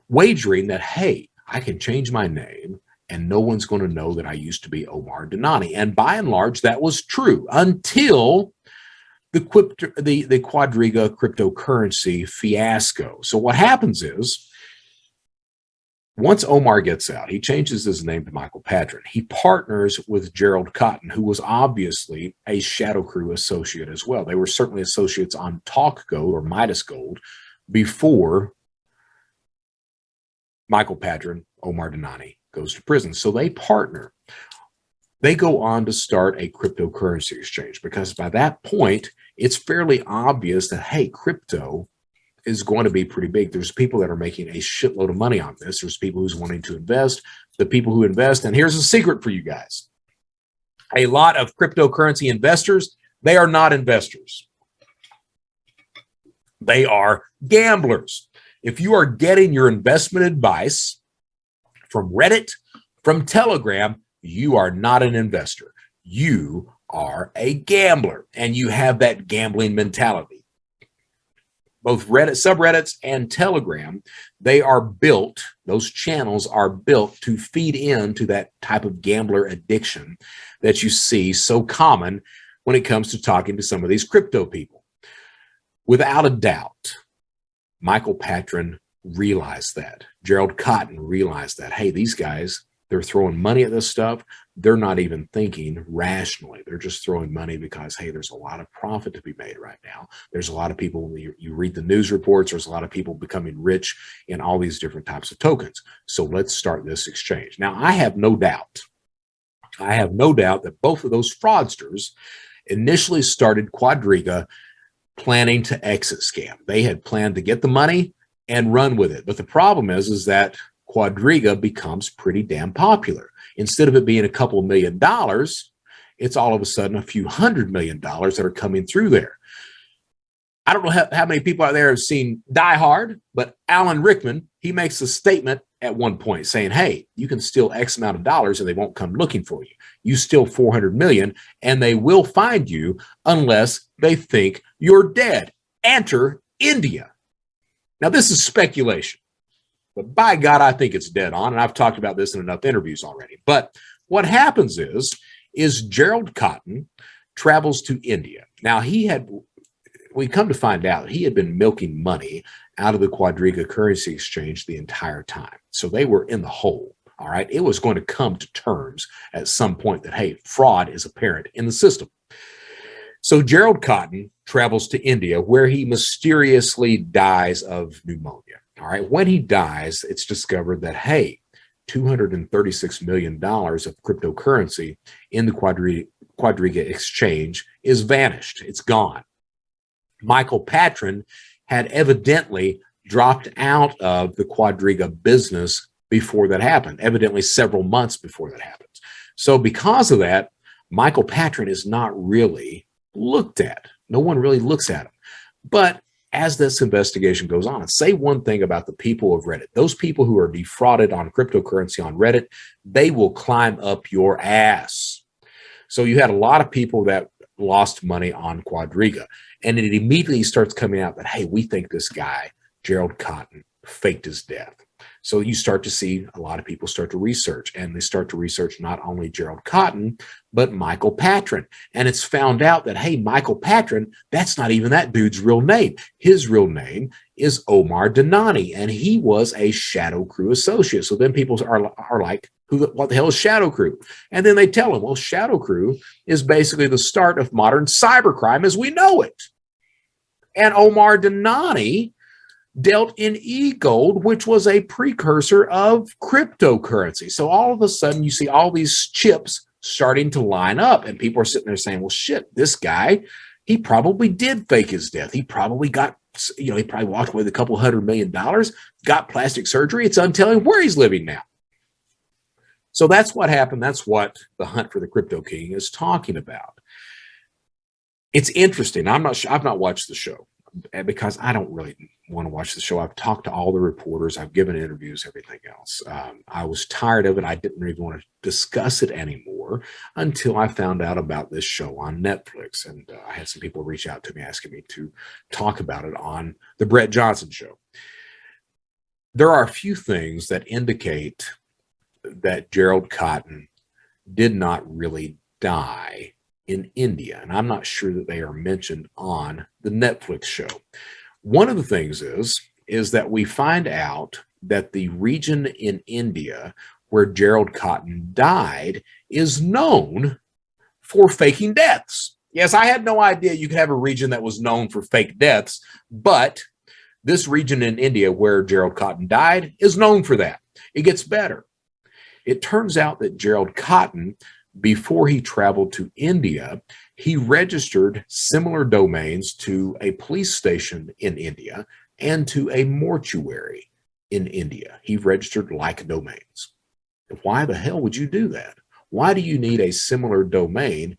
wagering that, hey, I can change my name and no one's going to know that I used to be Omar Dinani. And by and large, that was true until the Quadriga cryptocurrency fiasco. So what happens is, once Omar gets out, he changes his name to Michael Patron. He partners with Gerald Cotton, who was obviously a ShadowCrew associate as well. They were certainly associates on Talk Gold or Midas Gold before Michael Patron, Omar Dinani, goes to prison. So they partner. They go on to start a cryptocurrency exchange because by that point, it's fairly obvious that, hey, crypto is going to be pretty big. There's people that are making a shitload of money on this. There's people who's wanting to invest, the people who invest. And here's a secret for you guys. A lot of cryptocurrency investors, they are not investors. They are gamblers. If you are getting your investment advice from Reddit, from Telegram, you are not an investor. You are a gambler, and you have that gambling mentality. Both Reddit, subreddits, and Telegram, they are built, those channels are built to feed into that type of gambler addiction that you see so common when it comes to talking to some of these crypto people. Without a doubt, Michael Patron realized that. Gerald Cotton realized that, hey, these guys, they're throwing money at this stuff. They're not even thinking rationally. They're just throwing money because, hey, there's a lot of profit to be made right now. There's a lot of people, when you read the news reports, there's a lot of people becoming rich in all these different types of tokens. So let's start this exchange. Now, I have no doubt that both of those fraudsters initially started Quadriga planning to exit scam. They had planned to get the money and run with it. But the problem is that Quadriga becomes pretty damn popular. Instead of it being a couple of $1 million, it's all of a sudden a few $100 million that are coming through there. I don't know how many people out there have seen Die Hard, but Alan Rickman, he makes a statement at one point saying, hey, you can steal X amount of dollars and they won't come looking for you. You steal 400 million and they will find you unless they think you're dead. Enter India. Now, this is speculation, but by God, I think it's dead on. And I've talked about this in enough interviews already. But what happens is Gerald Cotton travels to India. Now, we come to find out he had been milking money out of the Quadriga currency exchange the entire time. So they were in the hole. All right. It was going to come to terms at some point that, hey, fraud is apparent in the system. So Gerald Cotton travels to India, where he mysteriously dies of pneumonia. All right. When he dies, it's discovered that, hey, $236 million of cryptocurrency in the Quadriga exchange is vanished. It's gone. Michael Patron had evidently dropped out of the Quadriga business before that happened, evidently several months before that happened. So because of that, Michael Patron is not really looked at. No one really looks at him. But as this investigation goes on, say one thing about the people of Reddit. Those people who are defrauded on cryptocurrency on Reddit, they will climb up your ass. So you had a lot of people that lost money on Quadriga. And it immediately starts coming out that, hey, we think this guy, Gerald Cotton, faked his death. So you start to see a lot of people start to research, and they start to research not only Gerald Cotton, but Michael Patron. And it's found out that, hey, Michael Patron, that's not even that dude's real name. His real name is Omar Dinani, and he was a ShadowCrew associate. So then people are like, what the hell is ShadowCrew? And then they tell them, well, ShadowCrew is basically the start of modern cybercrime as we know it. And Omar Dinani dealt in e-gold, which was a precursor of cryptocurrency. So all of a sudden, you see all these chips starting to line up. And people are sitting there saying, well, shit, this guy, he probably did fake his death. He probably got, he probably walked away with a couple $100 million, got plastic surgery. It's untelling where he's living now. So that's what happened. That's what the hunt for the Crypto King is talking about. It's interesting. I've not watched the show because I don't really want to watch the show. I've talked to all the reporters. I've given interviews, everything else. I was tired of it. I didn't really want to discuss it anymore until I found out about this show on Netflix. And I had some people reach out to me asking me to talk about it on the Brett Johnson show. There are a few things that indicate that Gerald Cotton did not really die in India, and I'm not sure that they are mentioned on the Netflix show. One of the things is that we find out that the region in India where Gerald Cotton died is known for faking deaths. Yes, I had no idea you could have a region that was known for fake deaths, but this region in India where Gerald Cotton died is known for that. It gets better. It turns out that Gerald Cotton, before he traveled to India, he registered similar domains to a police station in India and to a mortuary in India. He registered like domains. Why the hell would you do that? Why do you need a similar domain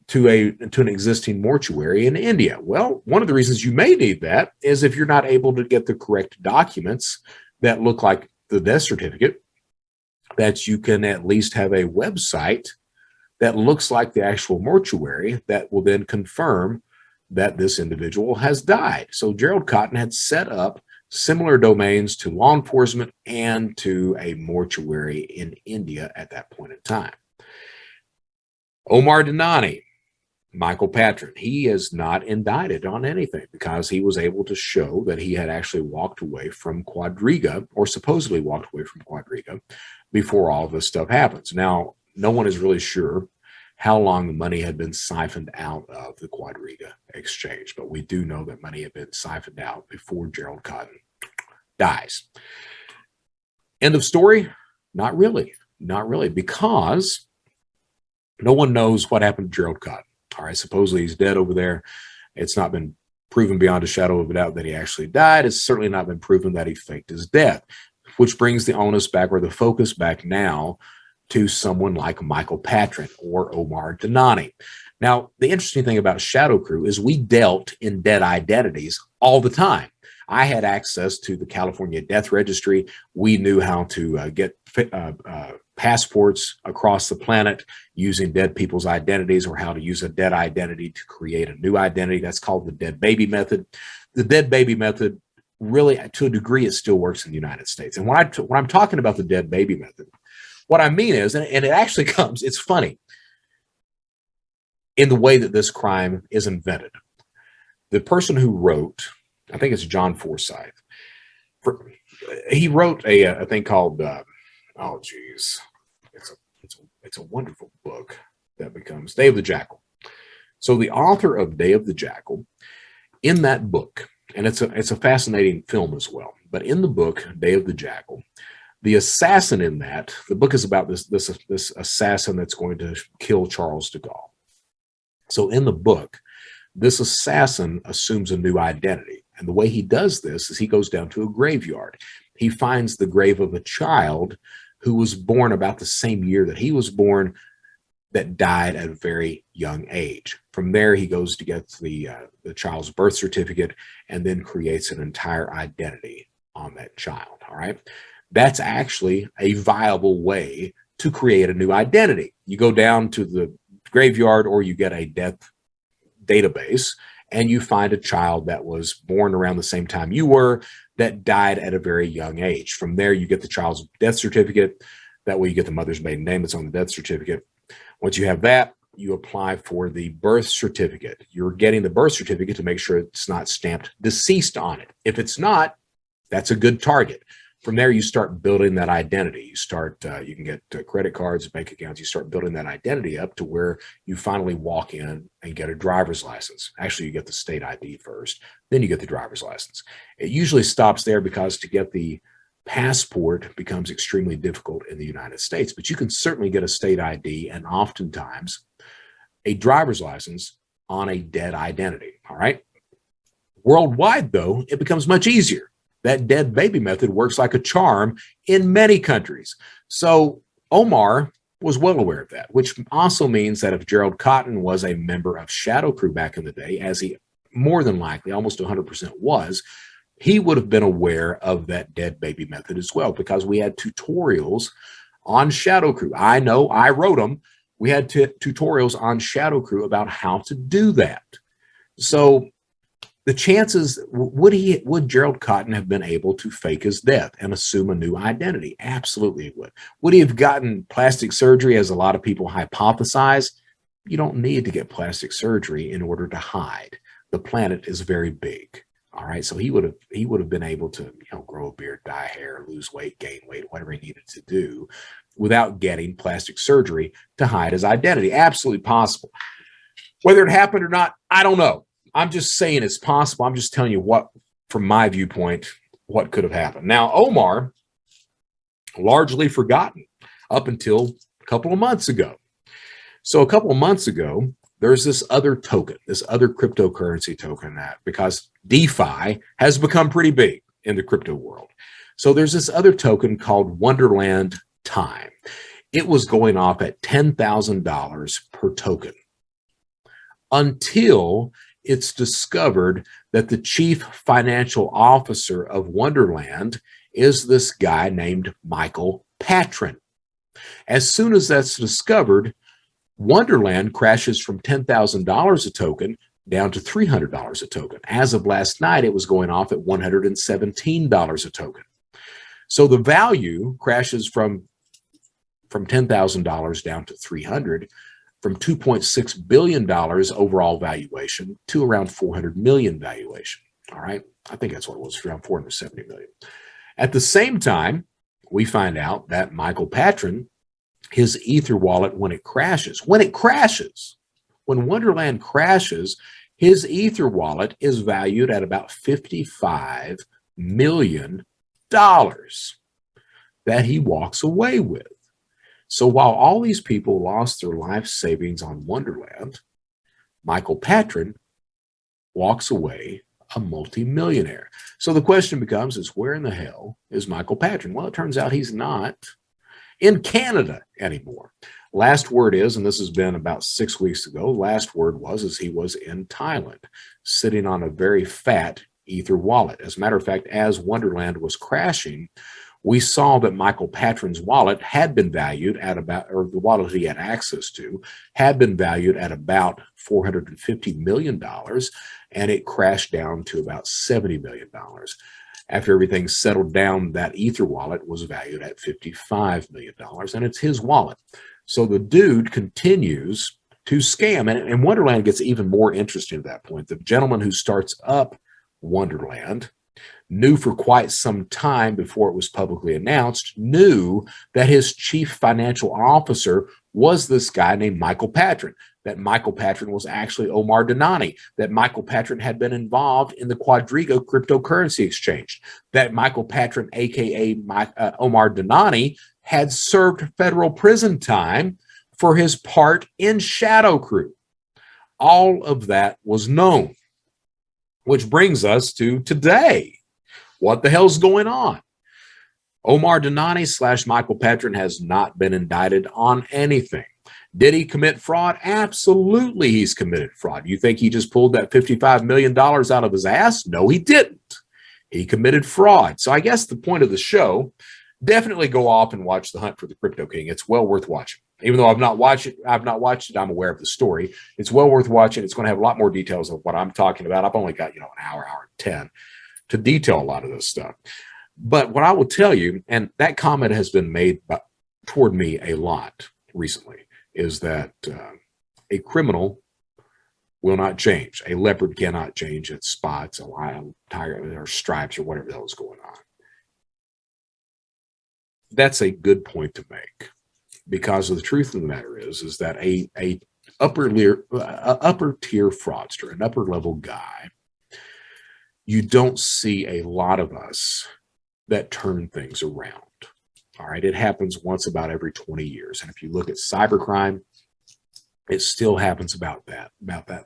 to an existing mortuary in India? Well, one of the reasons you may need that is if you're not able to get the correct documents that look like the death certificate, that you can at least have a website that looks like the actual mortuary that will then confirm that this individual has died. So Gerald Cotton had set up similar domains to law enforcement and to a mortuary in India at that point in time. Omar Dinani, Michael Patron, he is not indicted on anything because he was able to show that he had actually walked away from Quadriga, or supposedly walked away from Quadriga, before all of this stuff happens. Now, no one is really sure how long the money had been siphoned out of the Quadriga exchange, but we do know that money had been siphoned out before Gerald Cotton dies. End of story? Not really. Not really, because no one knows what happened to Gerald Cotton. All right, supposedly he's dead over there. It's not been proven beyond a shadow of a doubt that he actually died. It's certainly not been proven that he faked his death, which brings the onus back, or the focus back now, to someone like Michael Patron or Omar Dinani. Now, the interesting thing about ShadowCrew is we dealt in dead identities all the time. I had access to the California Death Registry. We knew how to get passports across the planet using dead people's identities, or how to use a dead identity to create a new identity. That's called the dead baby method. The dead baby method, really, to a degree, it still works in the United States. And when I'm talking about the dead baby method, what I mean is, and it actually comes, it's funny, in the way that this crime is invented. The person who wrote, I think it's John Forsyth, he wrote a thing called, it's a wonderful book that becomes Day of the Jackal. So the author of Day of the Jackal, in that book, and it's a fascinating film as well, but in the book, Day of the Jackal, the assassin in that, the book is about this assassin that's going to kill Charles de Gaulle. So in the book, this assassin assumes a new identity. And the way he does this is he goes down to a graveyard. He finds the grave of a child who was born about the same year that he was born, that died at a very young age. From there, he goes to get the child's birth certificate and then creates an entire identity on that child, all right? That's actually a viable way to create a new identity. You go down to the graveyard, or you get a death database, and you find a child that was born around the same time you were, that died at a very young age. From there, you get the child's death certificate. That way you get the mother's maiden name that's on the death certificate. Once you have that, you apply for the birth certificate. You're getting the birth certificate to make sure it's not stamped deceased on it. If it's not, that's a good target. From there, you start building that identity. You start, you can get credit cards, bank accounts. You start building that identity up to where you finally walk in and get a driver's license. Actually, you get the state ID first, then you get the driver's license. It usually stops there because to get the passport becomes extremely difficult in the United States, but you can certainly get a state ID and oftentimes a driver's license on a dead identity. All right. Worldwide, though, it becomes much easier. That dead baby method works like a charm in many countries. So Omar was well aware of that, which also means that if Gerald Cotton was a member of ShadowCrew back in the day, as he more than likely, almost 100% was, he would have been aware of that dead baby method as well, because we had tutorials on ShadowCrew. I know, I wrote them. We had tutorials on ShadowCrew about how to do that. So the chances, would Gerald Cotton have been able to fake his death and assume a new identity? Absolutely it would. Would he have gotten plastic surgery, as a lot of people hypothesize? You don't need to get plastic surgery in order to hide. The planet is very big. All right. So he would have been able to, grow a beard, dye hair, lose weight, gain weight, whatever he needed to do without getting plastic surgery to hide his identity. Absolutely possible. Whether it happened or not, I don't know. I'm just saying it's possible. I'm just telling you what, from my viewpoint, what could have happened. Now, Omar, largely forgotten up until a couple of months ago. So a couple of months ago, there's this other token, this other cryptocurrency token, that because DeFi has become pretty big in the crypto world. So there's this other token called Wonderland Time. It was going off at $10,000 per token until it's discovered that the chief financial officer of Wonderland is this guy named Michael Patron. As soon as that's discovered, Wonderland crashes from $10,000 a token down to $300 a token. As of last night, it was going off at $117 a token. So the value crashes from $10,000 down to $300, from $2.6 billion overall valuation to around $400 million valuation. All right. I think that's what it was, around $470 million. At the same time, we find out that Michael Patron, his Ether wallet, when Wonderland crashes, his Ether wallet is valued at about $55 million that he walks away with. So while all these people lost their life savings on Wonderland, Michael Patron walks away a multimillionaire. So the question becomes, where in the hell is Michael Patron? Well, it turns out he's not in Canada anymore. Last word is, and this has been about 6 weeks ago, last word was he was in Thailand, sitting on a very fat Ether wallet. As a matter of fact, as Wonderland was crashing, we saw that Michael Patron's wallet had been valued at about, or the wallet he had access to, had been valued at about $450 million, and it crashed down to about $70 million. After everything settled down, that Ether wallet was valued at $55 million, and it's his wallet. So the dude continues to scam, and Wonderland gets even more interesting at that point. The gentleman who starts up Wonderland knew for quite some time before it was publicly announced, knew that his chief financial officer was this guy named Michael Patron, that Michael Patron was actually Omar Dhanani, that Michael Patron had been involved in the Quadriga cryptocurrency exchange, that Michael Patron, aka Omar Dhanani, had served federal prison time for his part in ShadowCrew. All of that was known, which brings us to today. What the hell's going on? Omar Dhanani / Michael Patron has not been indicted on anything. Did he commit fraud? Absolutely, he's committed fraud. You think he just pulled that $55 million out of his ass? No, he didn't. He committed fraud. So I guess the point of the show, definitely go off and watch The Hunt for the Crypto King. It's well worth watching. Even though I've not watched it, I'm aware of the story. It's well worth watching. It's going to have a lot more details of what I'm talking about. I've only got, an hour and 10 to detail a lot of this stuff. But what I will tell you, and that comment has been made toward me a lot recently, is that a criminal will not change. A leopard cannot change its spots, a lion, tiger, or stripes, or whatever the hell is going on. That's a good point to make, because the truth of the matter is that a upper tier fraudster, an upper level guy, you don't see a lot of us that turn things around. All right. It happens once about every 20 years. And if you look at cybercrime, it still happens about that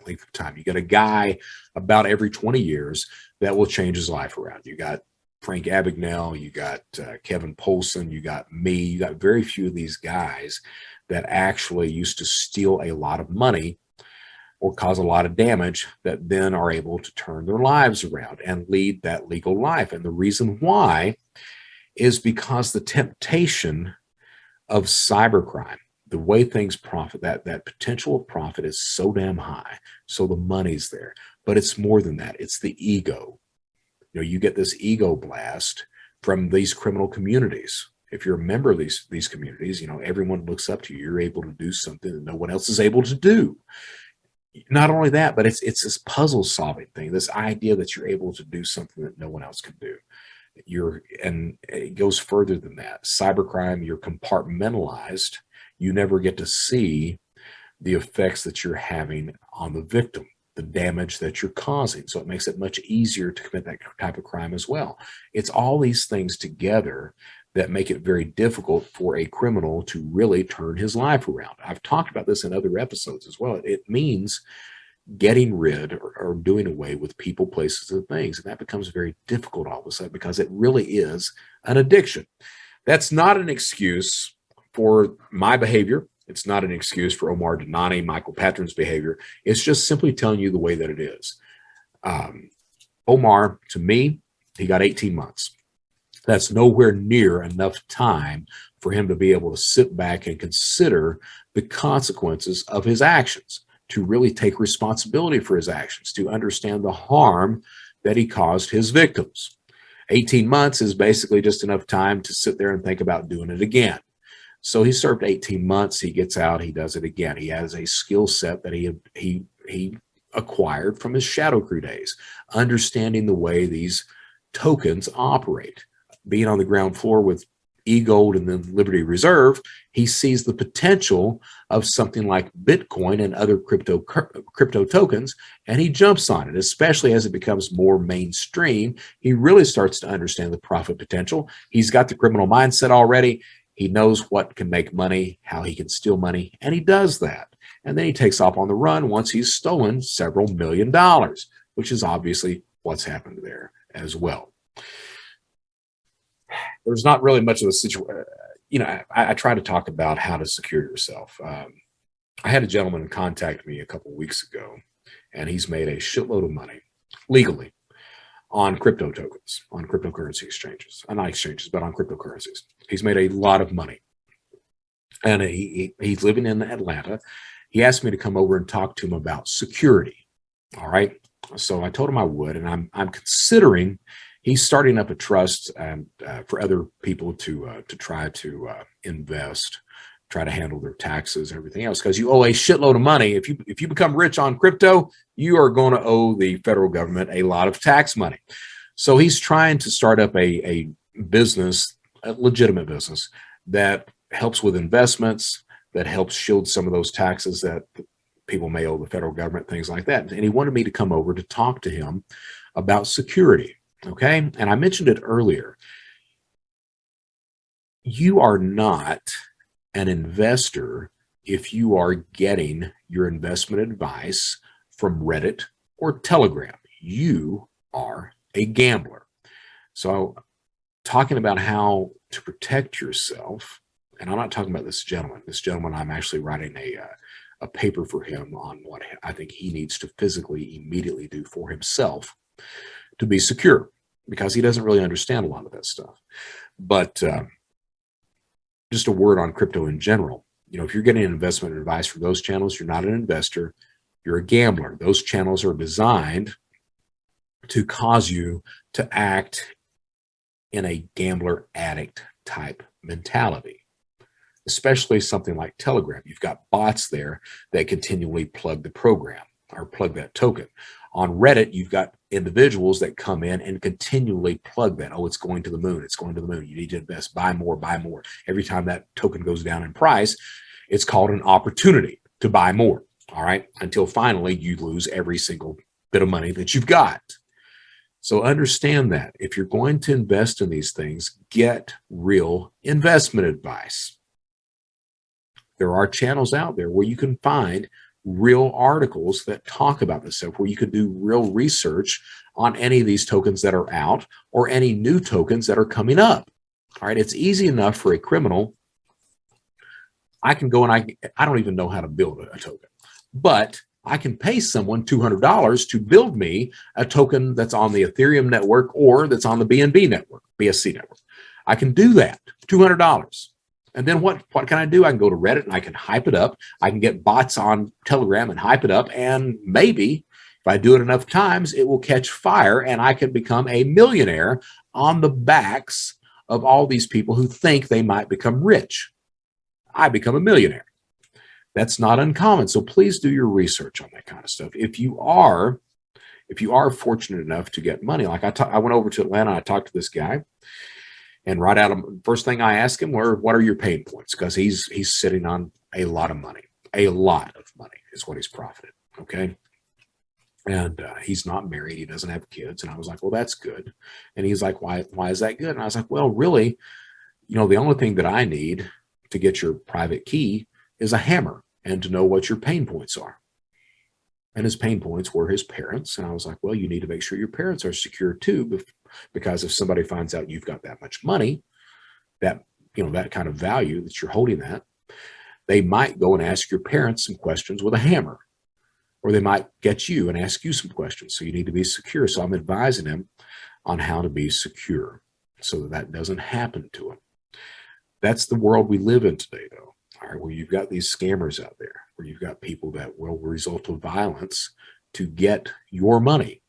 length of time. You got a guy about every 20 years that will change his life around. You got Frank Abagnale, you got Kevin Polson, you got me, you got very few of these guys that actually used to steal a lot of money or cause a lot of damage that then are able to turn their lives around and lead that legal life. And the reason why is because the temptation of cybercrime, the way things profit, that potential of profit is so damn high. So the money's there, but it's more than that. It's the ego. You know, you get this ego blast from these criminal communities. If you're a member of these communities, you know, everyone looks up to you. You're able to do something that no one else is able to do. Not only that, but it's this puzzle solving thing, this idea that you're able to do something that no one else can do. And it goes further than that. Cybercrime, you're compartmentalized. You never get to see the effects that you're having on the victim, the damage that you're causing. So it makes it much easier to commit that type of crime as well. It's all these things together that make it very difficult for a criminal to really turn his life around. I've talked about this in other episodes as well. It means getting rid or doing away with people, places, and things. And that becomes very difficult all of a sudden because it really is an addiction. That's not an excuse for my behavior. It's not an excuse for Omar Denani, Michael Patron's behavior. It's just simply telling you the way that it is. Omar, to me, he got 18 months. That's nowhere near enough time for him to be able to sit back and consider the consequences of his actions, to really take responsibility for his actions, to understand the harm that he caused his victims. 18 months is basically just enough time to sit there and think about doing it again. So he served 18 months. He gets out. He does it again. He has a skill set that he acquired from his ShadowCrew days, understanding the way these tokens operate. Being on the ground floor with eGold and then Liberty Reserve, he sees the potential of something like Bitcoin and other crypto tokens, and he jumps on it, especially as it becomes more mainstream. He really starts to understand the profit potential. He's got the criminal mindset already. He knows what can make money, how he can steal money, and he does that. And then he takes off on the run once he's stolen several $1 million, which is obviously what's happened there as well. There's not really much of a situation. You know, I try to talk about how to secure yourself. I had a gentleman contact me a couple of weeks ago, and he's made a shitload of money legally on crypto tokens, on cryptocurrency exchanges, not exchanges, but on cryptocurrencies. He's made a lot of money, and he's living in Atlanta. He asked me to come over and talk to him about security. All right. So I told him I would, and I'm considering. He's starting up a trust for other people to try to invest, try to handle their taxes and everything else, because you owe a shitload of money. If you become rich on crypto, you are going to owe the federal government a lot of tax money. So he's trying to start up a business, a legitimate business that helps with investments, that helps shield some of those taxes that people may owe the federal government, things like that. And he wanted me to come over to talk to him about security. Okay. And I mentioned it earlier. You are not an investor if you are getting your investment advice from Reddit or Telegram. You are a gambler. So talking about how to protect yourself, and I'm not talking about this gentleman. This gentleman, I'm actually writing a paper for him on what I think he needs to physically immediately do for himself to be secure, because he doesn't really understand a lot of that stuff. But just a word on crypto in general. You know, if you're getting investment advice from those channels, you're not an investor, you're a gambler. Those channels are designed to cause you to act in a gambler addict type mentality, especially something like Telegram. You've got bots there that continually plug the program or plug that token. On Reddit, you've got individuals that come in and continually plug that. Oh, it's going to the moon. It's going to the moon. You need to invest. Buy more, buy more. Every time that token goes down in price, it's called an opportunity to buy more. All right. Until finally you lose every single bit of money that you've got. So understand that if you're going to invest in these things, get real investment advice. There are channels out there where you can find real articles that talk about this stuff, where you can do real research on any of these tokens that are out or any new tokens that are coming up. All right, it's easy enough for a criminal. I can go and I don't even know how to build a token, but I can pay someone $200 to build me a token that's on the Ethereum network or that's on the BNB network, BSC network. I can do that, $200. And then what can I do? I can go to Reddit and I can hype it up. I can get bots on Telegram and hype it up. And maybe if I do it enough times, it will catch fire and I can become a millionaire on the backs of all these people who think they might become rich. I become a millionaire. That's not uncommon. So please do your research on that kind of stuff. If you are fortunate enough to get money, like I went over to Atlanta, I talked to this guy, and right out of first thing I asked him were, what are your pain points? Because he's sitting on a lot of money. A lot of money is what he's profited. Okay. And he's not married. He doesn't have kids. And I was like, well, that's good. And he's like, why is that good? And I was like, well, really, the only thing that I need to get your private key is a hammer and to know what your pain points are. And his pain points were his parents. And I was like, well, you need to make sure your parents are secure too, because if somebody finds out you've got that much money, that kind of value that you're holding that, they might go and ask your parents some questions with a hammer, or they might get you and ask you some questions. So you need to be secure. So I'm advising him on how to be secure so that doesn't happen to him. That's the world we live in today, though. All right, where you've got these scammers out there, where you've got people that will result of violence to get your money,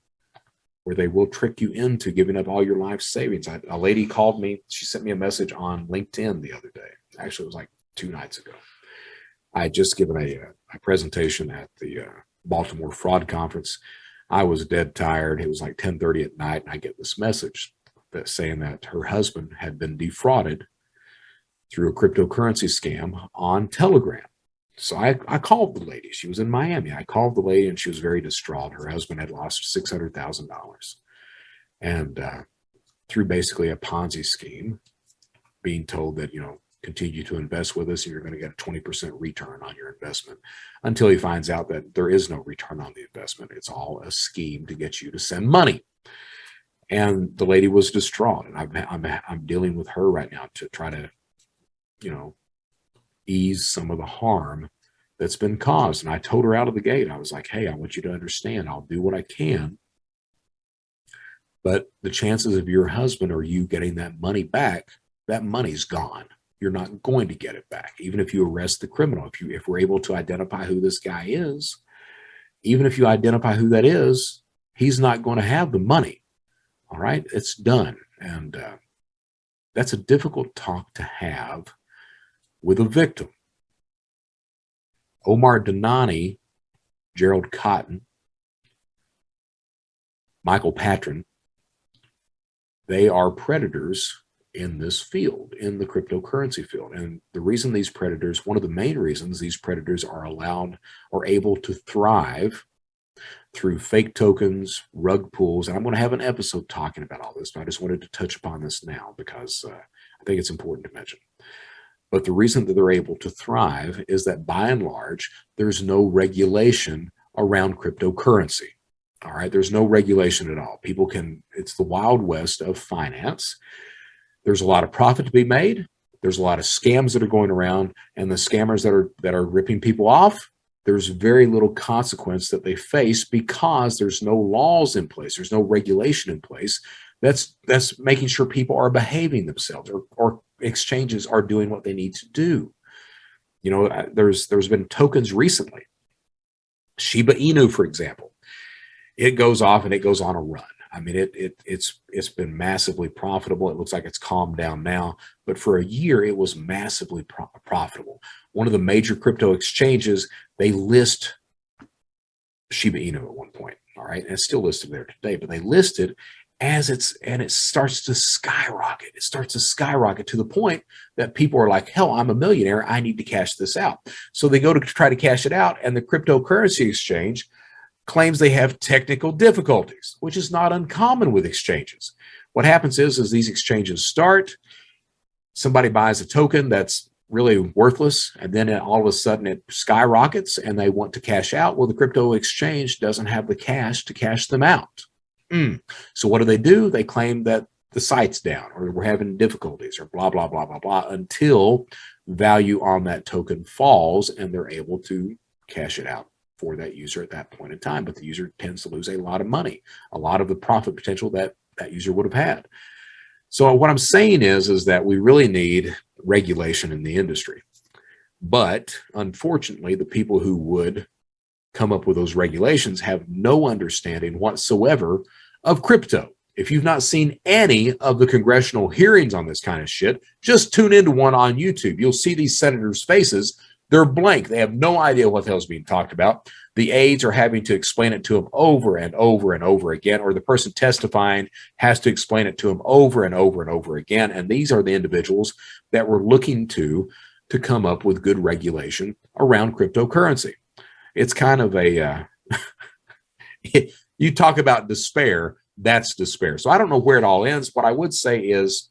where they will trick you into giving up all your life savings. A lady called me. She sent me a message on LinkedIn the other day. Actually, it was like 2 nights ago. I had just given a presentation at the Baltimore Fraud Conference. I was dead tired. It was like 10:30 at night, and I get this message that's saying that her husband had been defrauded through a cryptocurrency scam on Telegram. So I called the lady. She was in Miami. I called the lady and she was very distraught. Her husband had lost $600,000 and through basically a Ponzi scheme, being told that, continue to invest with us and you're going to get a 20% return on your investment, until he finds out that there is no return on the investment. It's all a scheme to get you to send money. And the lady was distraught. And I'm dealing with her right now to try to ease some of the harm that's been caused. And I told her out of the gate, I was like, hey, I want you to understand, I'll do what I can, but the chances of your husband or you getting that money back, that money's gone. You're not going to get it back. Even if you arrest the criminal, if we're able to identify who this guy is, even if you identify who that is, he's not going to have the money. All right, it's done. And that's a difficult talk to have with a victim. Omar Danani, Gerald Cotton, Michael Patron, they are predators in this field, in the cryptocurrency field. And the reason these predators, one of the main reasons these predators are allowed or able to thrive through fake tokens, rug pulls, and I'm going to have an episode talking about all this, but I just wanted to touch upon this now because I think it's important to mention. But the reason that they're able to thrive is that by and large, there's no regulation around cryptocurrency. All right, there's no regulation at all. People it's the Wild West of finance. There's a lot of profit to be made. There's a lot of scams that are going around, and the scammers that are ripping people off, there's very little consequence that they face because there's no laws in place. There's no regulation in place that's making sure people are behaving themselves or exchanges are doing what they need to do. There's been tokens recently. Shiba Inu, for example, it goes off and it goes on a run. I mean, it's been massively profitable. It looks like it's calmed down now, but for a year it was massively profitable. One of the major crypto exchanges, they list Shiba Inu at one point. All right, and it's still listed there today, but they listed it starts to skyrocket. It starts to skyrocket to the point that people are like, hell, I'm a millionaire. I need to cash this out. So they go to try to cash it out, and the cryptocurrency exchange claims they have technical difficulties, which is not uncommon with exchanges. What happens is these exchanges start, somebody buys a token that's really worthless, and then all of a sudden it skyrockets and they want to cash out. Well, the crypto exchange doesn't have the cash to cash them out. So what do? They claim that the site's down, or we're having difficulties, or blah, blah, blah, blah, blah, until value on that token falls and they're able to cash it out for that user at that point in time. But the user tends to lose a lot of money, a lot of the profit potential that that user would have had. So what I'm saying is that we really need regulation in the industry. But unfortunately, the people who would come up with those regulations have no understanding whatsoever of crypto. If you've not seen any of the congressional hearings on this kind of shit, just tune into one on YouTube. You'll see these senators' faces. They're blank. They have no idea what the hell is being talked about. The aides are having to explain it to them over and over and over again, or the person testifying has to explain it to them over and over and over again. And these are the individuals that we're looking to come up with good regulation around cryptocurrency. It's kind of a, you talk about despair, that's despair. So I don't know where it all ends. What I would say is,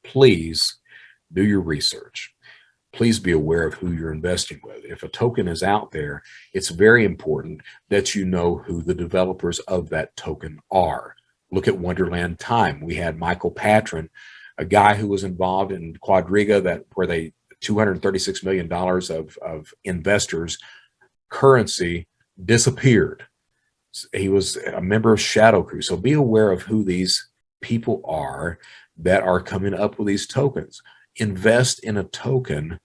please do your research. Please be aware of who you're investing with. If a token is out there, it's very important that you know who the developers of that token are. Look at Wonderland Time. We had Michael Patron, a guy who was involved in Quadriga, where they $236 million of investors' currency disappeared. He was a member of ShadowCrew. So be aware of who these people are that are coming up with these tokens. Invest in a token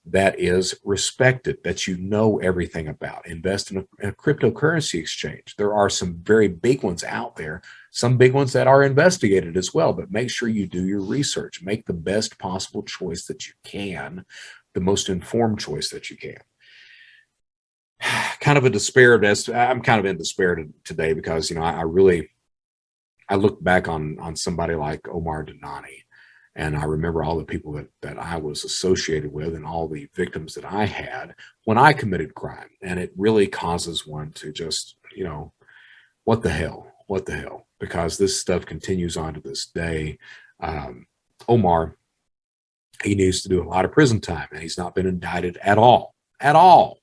that is respected, that you know everything about. Invest in a cryptocurrency exchange. There are some very big ones out there, some big ones that are investigated as well, but make sure you do your research. Make the best possible choice that you can, the most informed choice that you can. Kind of a despair. I'm kind of in despair today because, you know, I look back on somebody like Omar Denani, and I remember all the people that I was associated with and all the victims that I had when I committed crime. And it really causes one to just, you know, what the hell? What the hell? Because this stuff continues on to this day. Omar, he needs to do a lot of prison time, and he's not been indicted at all. At all.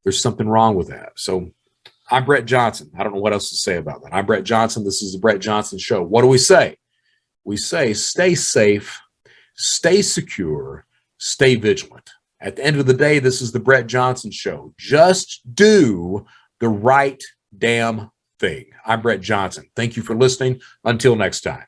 There's something wrong with that. So I'm Brett Johnson. I don't know what else to say about that. I'm Brett Johnson. This is the Brett Johnson Show. What do we say? We say stay safe, stay secure, stay vigilant. At the end of the day, this is the Brett Johnson Show. Just do the right damn thing. I'm Brett Johnson. Thank you for listening. Until next time.